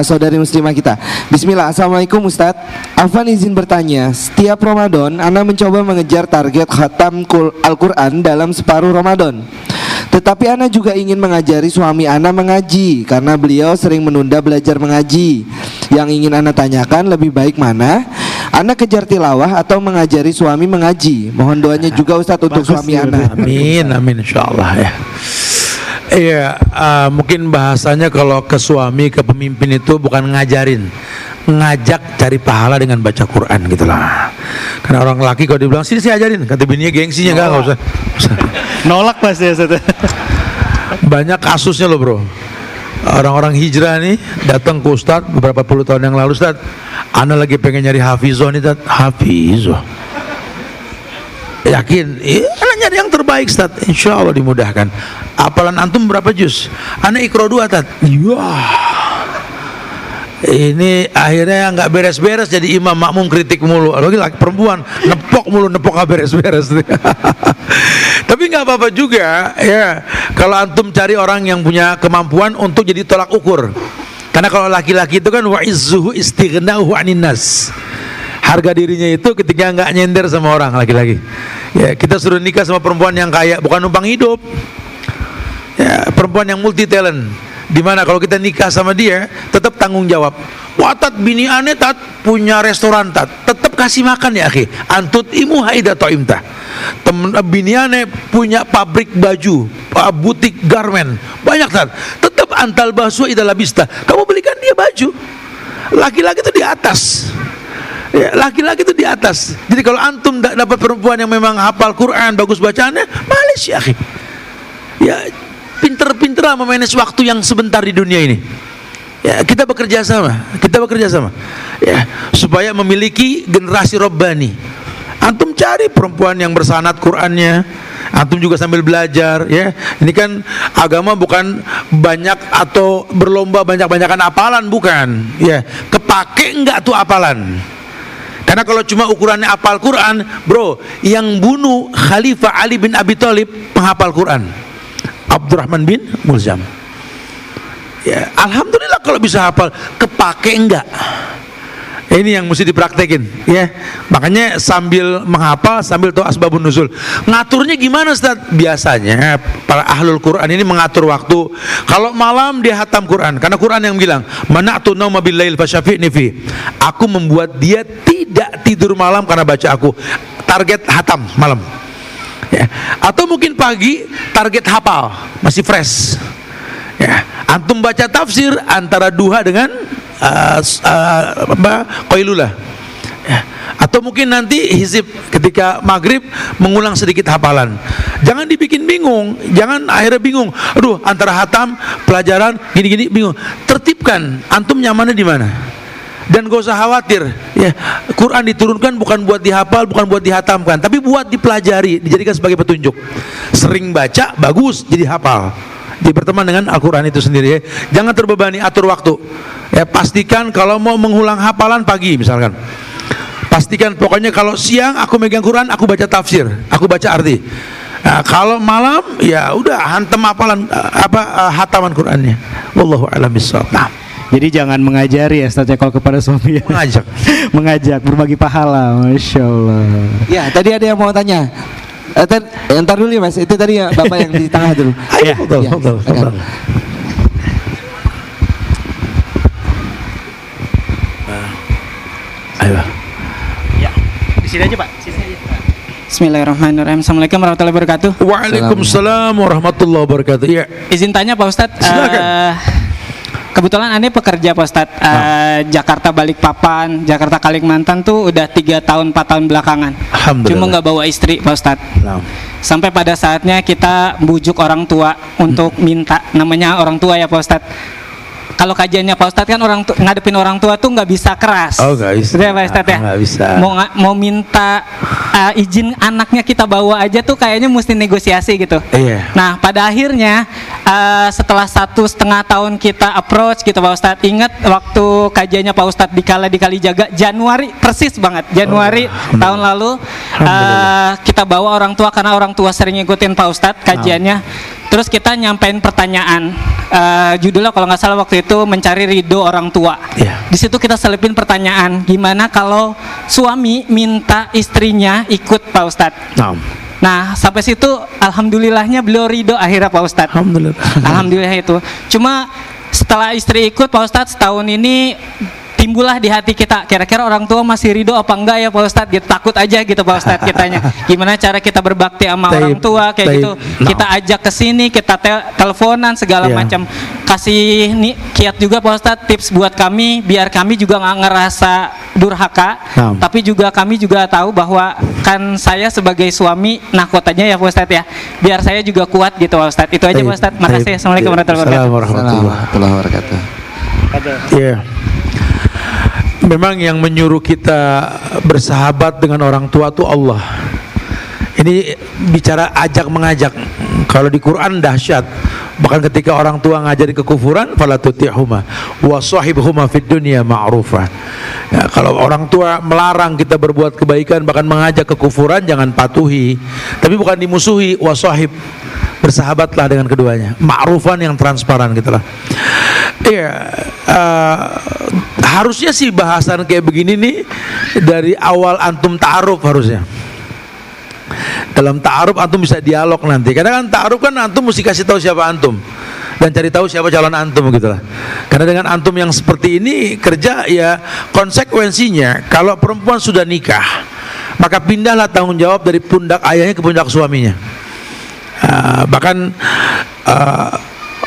saudari muslimah kita. Bismillah. Assalamualaikum Ustaz. Afan izin bertanya, setiap Ramadan Ana mencoba mengejar target khatam Al-Quran dalam separuh Ramadan. Tetapi Ana juga ingin mengajari suami Ana mengaji karena beliau sering menunda belajar mengaji. Yang ingin Ana tanyakan, lebih baik mana? Ana kejar tilawah atau mengajari suami mengaji? Mohon doanya juga Ustadz untuk suami Ana. Amin, amin insyaallah ya. Iya, mungkin bahasanya kalau ke suami, ke pemimpin itu bukan ngajarin, ngajak cari pahala dengan baca Quran gitulah. Karena orang laki kalau dibilang sini saya ajarin, kata bininya gengsinya enggak usah. Nolak pasti ya Ustaz. Banyak kasusnya loh bro. Orang-orang hijrah nih datang ke Ustadz beberapa puluh tahun yang lalu, Ustadz, ana lagi pengen nyari hafizoh nih Ustadz. Hafizoh, yakin? Iya, ana nyari yang terbaik Ustadz, insya Allah dimudahkan. Apalan antum berapa juz? Ana ikro 2 Ustadz. Wah, ini akhirnya nggak beres-beres, jadi imam makmum kritik mulu. Lagi perempuan nepok mulu, nepok nggak beres-beres. Tapi nggak apa-apa juga ya kalau antum cari orang yang punya kemampuan untuk jadi tolak ukur. Karena kalau laki-laki itu kan wa izzuhu istighna'uhu 'anin nas. Harga dirinya itu ketika nggak nyender sama orang laki-laki. Ya, kita suruh nikah sama perempuan yang kaya, bukan numpang hidup. Ya, perempuan yang multi talent. Dimana kalau kita nikah sama dia tetap tanggung jawab. Watat bini ane tat punya restoran tat, tetap kasih makan ya akhi. Antut imu haida ta'imta. Bini ane punya pabrik baju, butik garment, banyak tat. Tetap antal basu ida labista. Kamu belikan dia baju. Laki-laki itu di atas. Ya, laki-laki itu di atas. Jadi kalau antum dapat perempuan yang memang hafal Quran, bagus bacaannya, males ya akhi. Ya, pinter-pinter memanage waktu yang sebentar di dunia ini. Ya, kita bekerja sama, ya, supaya memiliki generasi Rabbani. Antum cari perempuan yang bersanad Qurannya, antum juga sambil belajar, ya. Ini kan agama bukan banyak atau berlomba banyak-banyakan apalan, bukan. Ya, kepake enggak tuh apalan? Karena kalau cuma ukurannya apal Quran, bro, yang bunuh Khalifah Ali bin Abi Thalib penghafal Quran, Abdurrahman bin Muljam. Ya, alhamdulillah kalau bisa hafal. Kepake enggak? Ini yang mesti dipraktekin, ya. Makanya sambil menghafal, sambil tahu asbabun nuzul. Ngaturnya gimana, Ustaz? Biasanya para ahlul Quran ini mengatur waktu. Kalau malam dia hatam Quran, karena Quran yang bilang, "Mana'tu nauma bil lail fasyafi'ni fi." Aku membuat dia tidak tidur malam karena baca aku. Target hatam malam. Ya. Atau mungkin pagi target hafal, masih fresh. Ya. Antum baca tafsir antara duha dengan Qailulah, ya. Atau mungkin nanti hizib ketika maghrib mengulang sedikit hafalan. Jangan dibikin bingung, jangan akhirnya bingung. Aduh, antara hatam, pelajaran, gini-gini bingung. Tertibkan, antum nyamannya di mana? Dan gak usah khawatir, ya. Quran diturunkan bukan buat dihafal, bukan buat dihatamkan, tapi buat dipelajari, dijadikan sebagai petunjuk. Sering baca, bagus, jadi hafal. Dia berteman dengan Al-Quran itu sendiri, ya. Jangan terbebani, atur waktu, ya. Pastikan kalau mau mengulang hafalan pagi misalkan, pastikan pokoknya kalau siang aku megang Quran, aku baca tafsir, aku baca arti. Nah, kalau malam ya udah hantam hafalan hataman Qurannya. Wallahu a'lam bishawab. Nah, Jadi jangan mengajari ya Ustaz ya kalau kepada suami ya. mengajak. Mengajak berbagi pahala. Masya Allah. Ya, tadi ada yang mau tanya. Ntar dulu ya Mas, itu tadi ya Bapak yang di tengah dulu. Ayo, betul, Ya, betul, silakan. betul. Ayo. Di sini aja Pak. Bismillahirrahmanirrahim. Assalamualaikum warahmatullahi wabarakatuh. Waalaikumsalam warahmatullahi wabarakatuh. Ya. Izin tanya Pak Ustadz. Silakan. Kebetulan aneh pekerja Pak Ustadz. Jakarta Balikpapan, Jakarta Kalimantan tuh udah 3 tahun 4 tahun belakangan. Alhamdulillah. Cuma nggak bawa istri Pak Ustadz. Nah. Sampai pada saatnya kita bujuk orang tua untuk minta, namanya orang tua ya Pak Ustadz. Kalau kajiannya Pak Ustadz kan ngadepin orang tua tuh nggak bisa keras. Oh, nggak bisa. Sudah Pak Ustadz ya. Nggak bisa. Mau minta izin anaknya kita bawa aja tuh kayaknya mesti negosiasi gitu. Iya. Nah pada akhirnya setelah 1,5 tahun kita approach gitu Pak Ustadz. Ingat waktu kajiannya Pak Ustadz di Kalijaga Januari, persis banget Januari tahun lalu, kita bawa orang tua karena orang tua sering ngikutin Pak Ustadz kajiannya. Terus kita nyampein pertanyaan, judulnya kalau nggak salah waktu itu mencari ridho orang tua. Iya. Di situ kita selipin pertanyaan, gimana kalau suami minta istrinya ikut Pak Ustadz. Nah. Nah sampai situ alhamdulillahnya beliau ridho akhirnya Pak Ustadz. Alhamdulillah. Alhamdulillah itu. Cuma setelah istri ikut Pak Ustadz setahun ini timbullah di hati kita, kira-kira orang tua masih ridho apa enggak ya Pak Ustadz gitu. Takut aja gitu Pak Ustadz kitanya. Gimana cara kita berbakti sama orang tua kayak gitu. Kita ajak ke sini, kita teleponan segala macam. Kasih nih kiat juga Pak Ustadz tips buat kami biar kami juga nggak ngerasa durhaka. Tapi juga kami juga tahu bahwa kan saya sebagai suami nahkotanya ya Pak Ustadz ya. Biar saya juga kuat gitu Pak Ustadz. Itu aja Pak Ustadz. Makasih. Assalamualaikum warahmatullahi wabarakatuh. Iya. Memang yang menyuruh kita bersahabat dengan orang tua itu Allah. Ini bicara ajak mengajak. Kalau di Quran dahsyat. Bahkan ketika orang tua ngajari kekufuran, fala tuti'huma wa shahibhuma fid dunya ma'rufa. Ya, kalau orang tua melarang kita berbuat kebaikan bahkan mengajak kekufuran, jangan patuhi. Tapi bukan dimusuhi, wa shahib. Bersahabatlah dengan keduanya. Ma'rufan yang transparan gitulah. Iya, harusnya sih bahasan kayak begini nih dari awal antum ta'aruf harusnya. Dalam ta'aruf antum bisa dialog nanti. Karena kan ta'aruf kan antum mesti kasih tahu siapa antum dan cari tahu siapa calon antum gitulah. Karena dengan antum yang seperti ini kerja ya konsekuensinya kalau perempuan sudah nikah maka pindahlah tanggung jawab dari pundak ayahnya ke pundak suaminya. Bahkan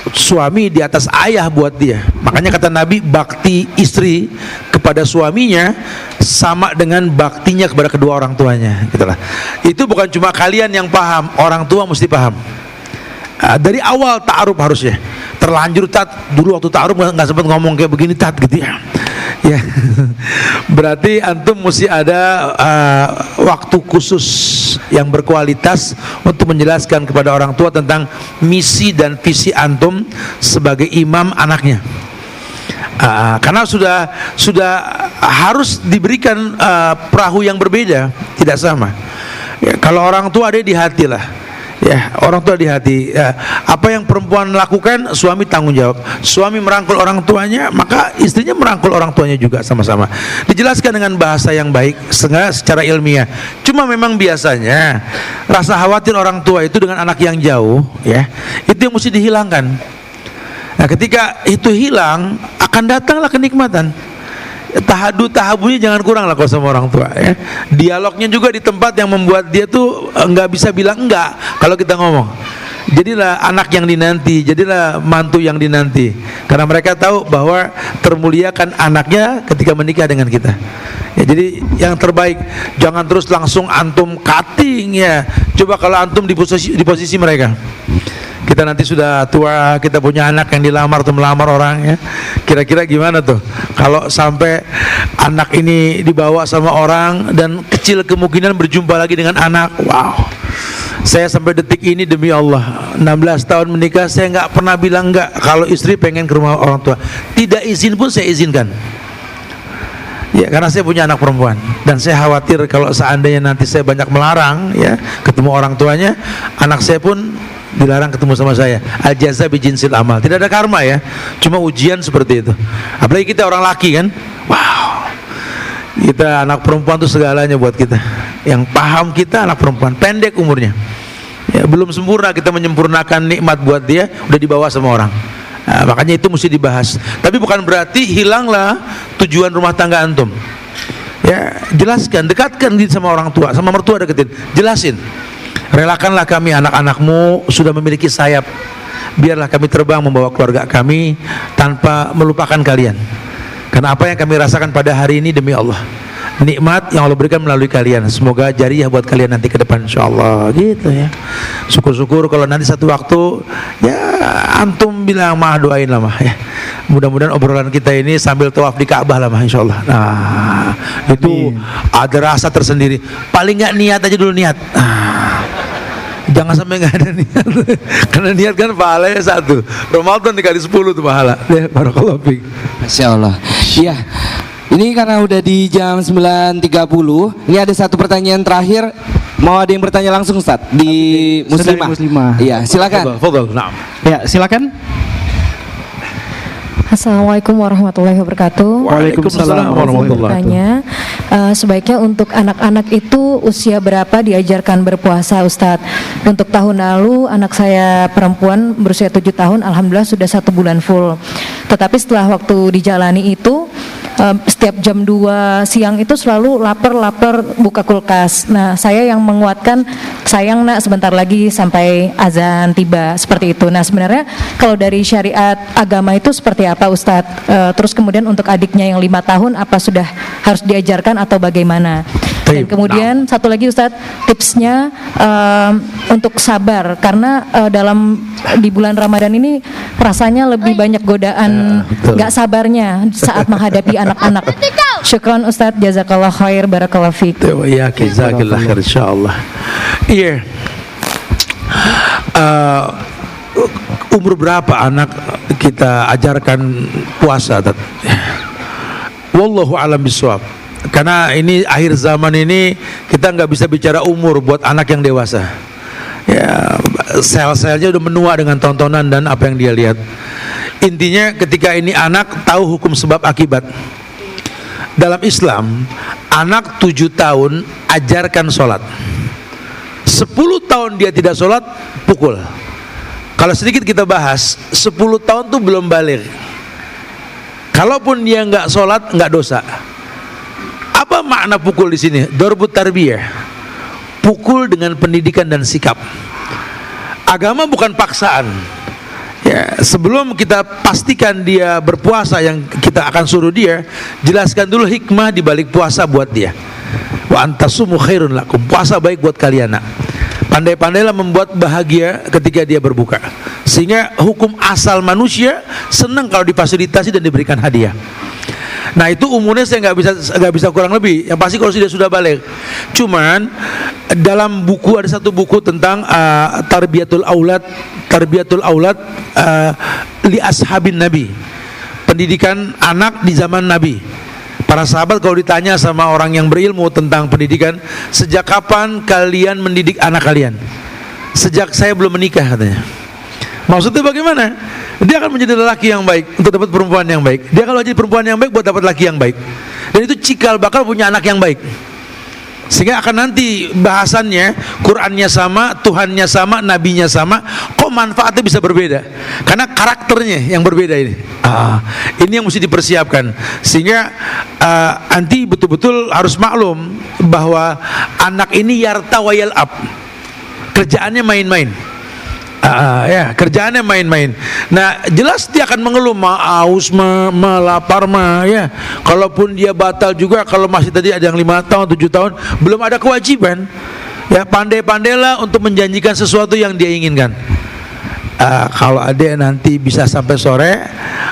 suami di atas ayah buat dia. Makanya kata Nabi, bakti istri kepada suaminya sama dengan baktinya kepada kedua orang tuanya gitulah. Itu bukan cuma kalian yang paham, orang tua mesti paham. Dari awal ta'aruf harusnya. Terlanjur dulu waktu ta'aruf nggak sempat ngomong kayak begini gitu ya. Ya. Berarti antum mesti ada waktu khusus yang berkualitas untuk menjelaskan kepada orang tua tentang misi dan visi antum sebagai imam anaknya. Karena sudah harus diberikan perahu yang berbeda, tidak sama. Ya, kalau orang tua ada di hati lah. Ya, orang tua di hati. Ya, apa yang perempuan lakukan, suami tanggung jawab. Suami merangkul orang tuanya, maka istrinya merangkul orang tuanya juga sama-sama. Dijelaskan dengan bahasa yang baik, secara ilmiah. Cuma memang biasanya rasa khawatir orang tua itu dengan anak yang jauh, ya, itu yang mesti dihilangkan. Nah, ketika itu hilang, akan datanglah kenikmatan. Tahabunya jangan kurang lah kalau sama orang tua, ya. Dialognya juga di tempat yang membuat dia tuh nggak bisa bilang enggak kalau kita ngomong. Jadilah anak yang dinanti, jadilah mantu yang dinanti, karena mereka tahu bahwa termuliakan anaknya ketika menikah dengan kita, ya. Jadi yang terbaik, jangan terus langsung antum cutting, ya. Coba kalau antum di posisi mereka, kita nanti sudah tua, kita punya anak yang dilamar atau melamar orang, ya. Kira-kira gimana tuh kalau sampai anak ini dibawa sama orang dan kecil kemungkinan berjumpa lagi dengan anak. Wow, saya sampai detik ini demi Allah 16 tahun menikah, saya nggak pernah bilang enggak kalau istri pengen ke rumah orang tua. Tidak izin pun saya izinkan, ya, karena saya punya anak perempuan dan saya khawatir kalau seandainya nanti saya banyak melarang, ya, ketemu orang tuanya, anak saya pun dilarang ketemu sama saya. Al-jaza bijinsil amal. Tidak ada karma, ya, cuma ujian seperti itu. Apalagi kita orang laki kan, wow, kita anak perempuan itu segalanya buat kita. Yang paham kita anak perempuan, pendek umurnya, ya, belum sempurna, kita menyempurnakan nikmat buat dia, udah dibawa sama orang. Nah, makanya itu mesti dibahas. Tapi bukan berarti hilanglah tujuan rumah tangga antum, ya. Jelaskan, dekatkan diri sama orang tua, sama mertua deketin, jelasin. Relakanlah kami, anak-anakmu sudah memiliki sayap, biarlah kami terbang membawa keluarga kami tanpa melupakan kalian. Karena apa yang kami rasakan pada hari ini demi Allah, nikmat yang Allah berikan melalui kalian, semoga jariah buat kalian nanti ke depan insyaallah, gitu, ya. Syukur-syukur kalau nanti satu waktu, ya, antum bilang mah, doain lah mah, ya. Mudah-mudahan obrolan kita ini sambil tawaf di Ka'bah lah mah insyaallah. Nah, itu ada rasa tersendiri. Paling nggak niat aja dulu, niat. Jangan sampai nggak ada niat. Karena niat kan pahalanya 1. Ramadan dikali 10 tuh pahala. Ya, barakallahu fiik. Masya Allah. Iya. Ini karena udah di jam 9.30. Ini ada satu pertanyaan terakhir. Mau ada yang bertanya langsung, Ustaz? Di Muslimah. Iya, silakan. Fadhal. Naam. Ya, silakan. Assalamualaikum warahmatullahi wabarakatuh. Waalaikumsalam warahmatullahi wabarakatuh. Sebaiknya untuk anak-anak itu usia berapa diajarkan berpuasa, Ustadz? Untuk tahun lalu anak saya perempuan berusia 7 tahun, alhamdulillah sudah 1 bulan full. Tetapi setelah waktu dijalani itu, setiap jam 2 siang itu selalu lapar buka kulkas. Nah, saya yang menguatkan, sayang nak sebentar lagi sampai azan tiba, seperti itu. Nah, sebenarnya kalau dari syariat agama itu seperti apa, Ustadz? Terus kemudian untuk adiknya yang 5 tahun, apa sudah harus diajarkan atau bagaimana? Dan kemudian satu lagi, Ustadz, tipsnya untuk sabar, karena di bulan Ramadan ini rasanya lebih banyak godaan nggak sabarnya saat menghadapi anak-anak. Syukron, Ustadz, jazakallah khair, barakallah fiik. Ya, jazakallah khair insyaallah. Iya. Umur berapa anak kita ajarkan puasa? Wallahu a'lam bishawab. Karena ini akhir zaman ini kita nggak bisa bicara umur buat anak yang dewasa. Ya, sel-selnya udah menua dengan tontonan dan apa yang dia lihat. Intinya ketika ini anak tahu hukum sebab akibat. Dalam Islam, anak 7 tahun ajarkan sholat. 10 tahun dia tidak sholat, pukul. Kalau sedikit kita bahas, 10 tahun tuh belum balik. Kalaupun dia nggak sholat, nggak dosa. Apa makna pukul di sini? Darbut tarbiyah. Pukul dengan pendidikan dan sikap. Agama bukan paksaan. Ya, sebelum kita pastikan dia berpuasa yang kita akan suruh dia, jelaskan dulu hikmah di balik puasa buat dia. Wa antasumu khairun lakum. Puasa baik buat kalian, nak. Pandai-pandailah membuat bahagia ketika dia berbuka. Sehingga hukum asal manusia senang kalau difasilitasi dan diberikan hadiah. Nah, itu umurnya saya nggak bisa kurang lebih. Yang pasti kalau sudah balik. Cuman dalam buku ada satu buku tentang tarbiyatul aulad li ashabin nabi. Pendidikan anak di zaman Nabi. Para sahabat kalau ditanya sama orang yang berilmu tentang pendidikan, sejak kapan kalian mendidik anak kalian? sejak saya belum menikah katanya. Maksudnya bagaimana? Dia akan menjadi lelaki yang baik untuk dapat perempuan yang baik. Dia kalau jadi perempuan yang baik buat dapat laki yang baik. Dan itu cikal bakal punya anak yang baik. Sehingga akan nanti bahasannya, Qurannya sama, Tuhannya sama, Nabinya sama, kok manfaatnya bisa berbeda? Karena karakternya yang berbeda ini. Ini yang mesti dipersiapkan. Sehingga nanti betul-betul harus maklum bahwa anak ini yarta wa yal'ab. Kerjaannya main-main. Ya, kerjaannya main-main. Nah, jelas dia akan mengeluh, aus, lapar, ya. Kalaupun dia batal juga, kalau masih tadi ada yang 5 tahun, 7 tahun, belum ada kewajiban. Ya, pandai-pandailah untuk menjanjikan sesuatu yang dia inginkan. Kalau adek nanti bisa sampai sore,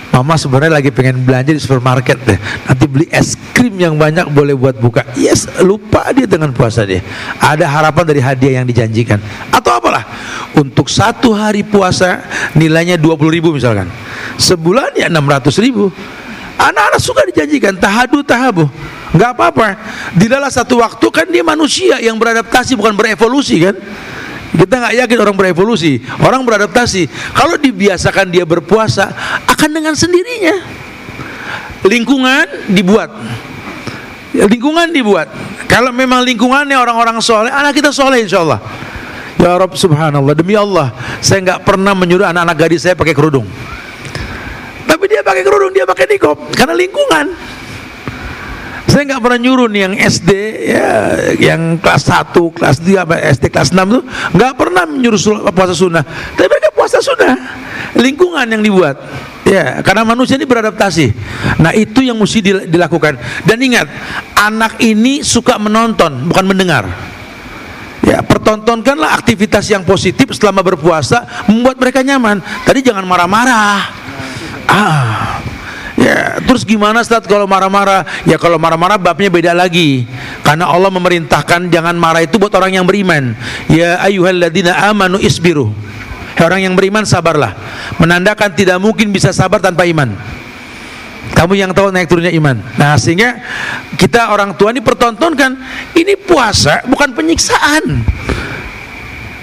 mama sebenarnya lagi pengen belanja di supermarket deh. Nanti beli es krim yang banyak boleh buat buka. Yes, lupa dia dengan puasa dia. Ada harapan dari hadiah yang dijanjikan. Atau apalah, untuk 1 hari puasa nilainya 20.000 misalkan. Sebulan ya 600.000. Anak-anak suka dijanjikan tahadu tahabu. Nggak apa-apa. Di dalam satu waktu kan dia manusia yang beradaptasi, bukan berevolusi kan. Kita nggak yakin orang berevolusi, orang beradaptasi. Kalau dibiasakan dia berpuasa, akan dengan sendirinya. Lingkungan dibuat. Kalau memang lingkungannya orang-orang soleh, anak kita soleh insya Allah. Ya Rabb, subhanallah, demi Allah, saya nggak pernah menyuruh anak-anak gadis saya pakai kerudung. Tapi dia pakai kerudung, dia pakai niqab, karena lingkungan. Saya nggak pernah nyuruh nih yang SD ya, yang kelas 1, kelas 2, SD kelas 6 tuh nggak pernah menyuruh puasa sunnah. Tapi mereka puasa sunnah. Lingkungan yang dibuat. Ya, karena manusia ini beradaptasi. Nah, itu yang mesti dilakukan. Dan ingat, anak ini suka menonton, bukan mendengar. Ya, pertontonkanlah aktivitas yang positif selama berpuasa, membuat mereka nyaman. Tadi jangan marah-marah. Ya, terus gimana Ustaz kalau marah-marah? Ya kalau marah-marah babnya beda lagi. Karena Allah memerintahkan jangan marah itu buat orang yang beriman. Ya ayyuhalladzina amanu isbiru. Hai orang yang beriman, sabarlah. Menandakan tidak mungkin bisa sabar tanpa iman. Kamu yang tahu naik turunnya iman. Nah, sehingga kita orang tua ini pertontonkan, ini puasa bukan penyiksaan.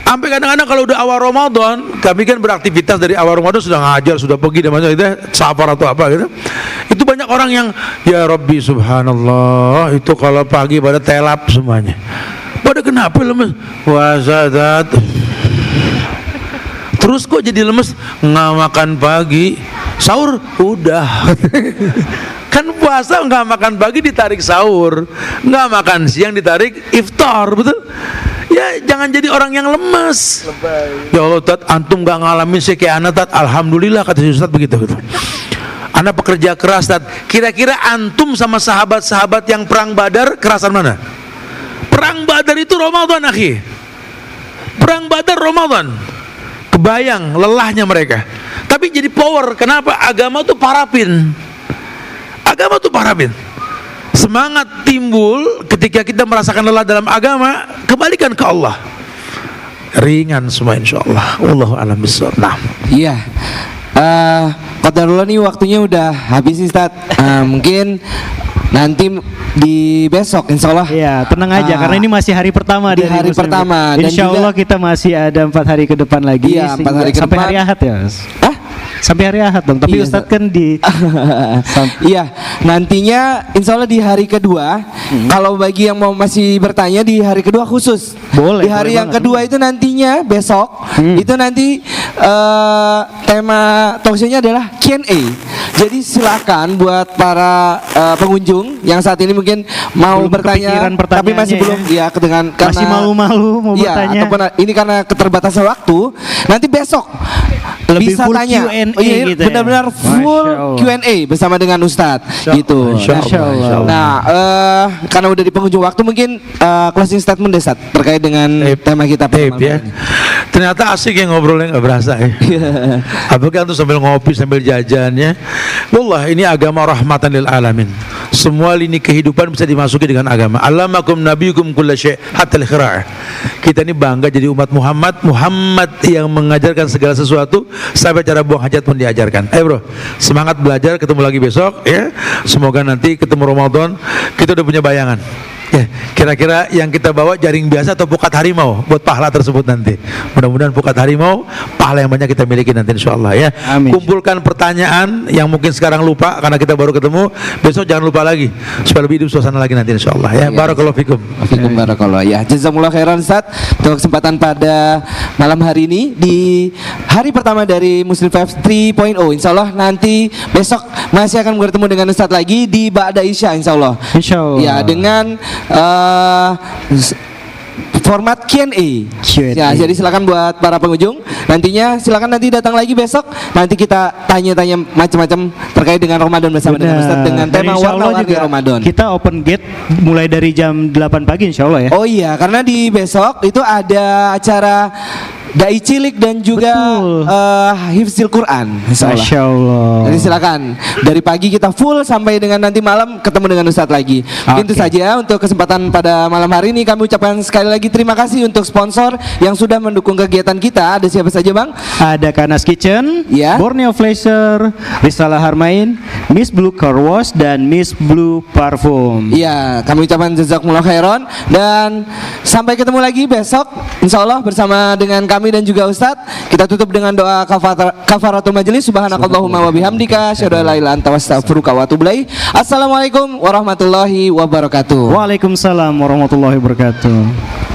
Sampai kadang-kadang kalau udah awal Ramadan, kami kan beraktivitas dari awal Ramadan, sudah ngajar, sudah pergi dan macam itu, safar atau apa gitu. Itu banyak orang yang ya Rabbi subhanallah, itu kalau pagi pada telap semuanya. Pada kenapa lemes? Puasa dat. Terus kok jadi lemes? Nggak makan pagi, sahur udah. Kan puasa nggak makan pagi ditarik sahur, nggak makan siang ditarik iftar, betul? Ya jangan jadi orang yang lemes. Ya Allah Tat, antum gak ngalamin sih kayak anak Tat. Alhamdulillah kata si Ustaz begitu gitu. Anak pekerja keras Tat. Kira-kira antum sama sahabat-sahabat yang perang Badar kerasan mana? Perang Badar itu Ramadan akhi. Perang Badar Ramadan. Kebayang lelahnya mereka. Tapi jadi power. Kenapa? Agama tuh parafin. Agama tuh parafin. Semangat timbul ketika kita merasakan lelah dalam agama, kembalikan ke Allah. Ringan semua insyaallah. Wallahu a'lam bishawab. Nah. Iya. Qadarullah nih waktunya udah habis Ustaz. Mungkin nanti di besok insya Allah. Iya, tenang aja karena ini masih hari pertama di hari pertama. Dan insya Allah kita masih ada 4 hari ke depan lagi. Iya, 4 hari ke sampai depan. Hari Ahad ya. Sampai hari Ahad dong. Tapi Iya, Ustadz kan di Iya, nantinya insya Allah di hari kedua. Kalau bagi yang mau masih bertanya di hari kedua khusus. Boleh. Di hari boleh yang banget. kedua itu nantinya besok itu nanti tema talkshow-nya adalah Q&A. Jadi silakan buat para pengunjung yang saat ini mungkin mau Belum bertanya kepikiran tapi masih pertanyaannya belum ya dengan masih malu-malu mau Iya, bertanya. ataupun ini karena keterbatasan waktu. Nanti besok Lebih bisa full tanya. Q&A Iya, gitu ya. benar-benar full Masya Allah. Q&A bersama dengan Ustadz gitu. Masya Allah. Nah, karena udah di penghujung waktu mungkin closing statement Desat terkait dengan tema kita Tape ya. Ternyata asik ya ngobrolnya, nggak berasa ya. Apalagi tuh sambil ngopi sambil jajannya. Wallah ini agama rahmatan lil alamin. Semua lini kehidupan bisa dimasuki dengan agama. Allamakum nabiyukum kulla syai' hatta al-khira'. Kita ini bangga jadi umat Muhammad. Muhammad yang mengajarkan segala sesuatu sampai cara buang hajat pun diajarkan. Ayo bro, semangat belajar, ketemu lagi besok ya. Semoga nanti ketemu Ramadan kita udah punya bayangan. Ya, kira-kira yang kita bawa jaring biasa atau pukat harimau buat pahala tersebut nanti. Mudah-mudahan pukat harimau pahala yang banyak kita miliki nanti insyaallah ya. Amin. Kumpulkan pertanyaan yang mungkin sekarang lupa karena kita baru ketemu, besok jangan lupa lagi supaya lebih hidup suasana lagi nanti insyaallah ya. Barakallahu fikum. Fikum barakallah. Ya, jazakumullah khairan Ustaz untuk kesempatan pada malam hari ini di hari pertama dari Muslim Vibes 3.0. Insyaallah nanti besok masih akan bertemu dengan Ustaz lagi di Ba'da Isya insyaallah. Insyaallah. Ya, dengan format Q&A. Ya, jadi silakan buat para pengunjung nantinya silakan nanti datang lagi besok. Nanti kita tanya-tanya macam-macam terkait dengan Ramadan bersama dengan Ustaz dengan Dan tema insya Allah warna-warni juga Ramadan. Kita open gate mulai dari jam 8 pagi insya Allah ya. Oh iya, karena di besok itu ada acara dai cilik dan juga Betul. hifzil Quran. Masya Allah. Jadi silakan dari pagi kita full sampai dengan nanti malam ketemu dengan Ustadz lagi. Mungkin itu saja untuk kesempatan pada malam hari ini. Kami ucapkan sekali lagi terima kasih untuk sponsor yang sudah mendukung kegiatan kita. Ada siapa saja Bang? Ada Kanas Kitchen, Ya. Borneo Flasher, Risalah Harmain, Miss Blue Car Wash, dan Miss Blue Parfum. Iya, kami ucapkan jazakumullah khairan dan sampai ketemu lagi besok insya Allah bersama dengan kami dan juga Ustadz. Kita tutup dengan doa kafaratul majelis. Subhanakallahumma wa bihamdika asyhadu an la ilaha illa anta astaghfiruka wa atubu ilaik. Assalamualaikum warahmatullahi wabarakatuh. Waalaikumsalam warahmatullahi wabarakatuh.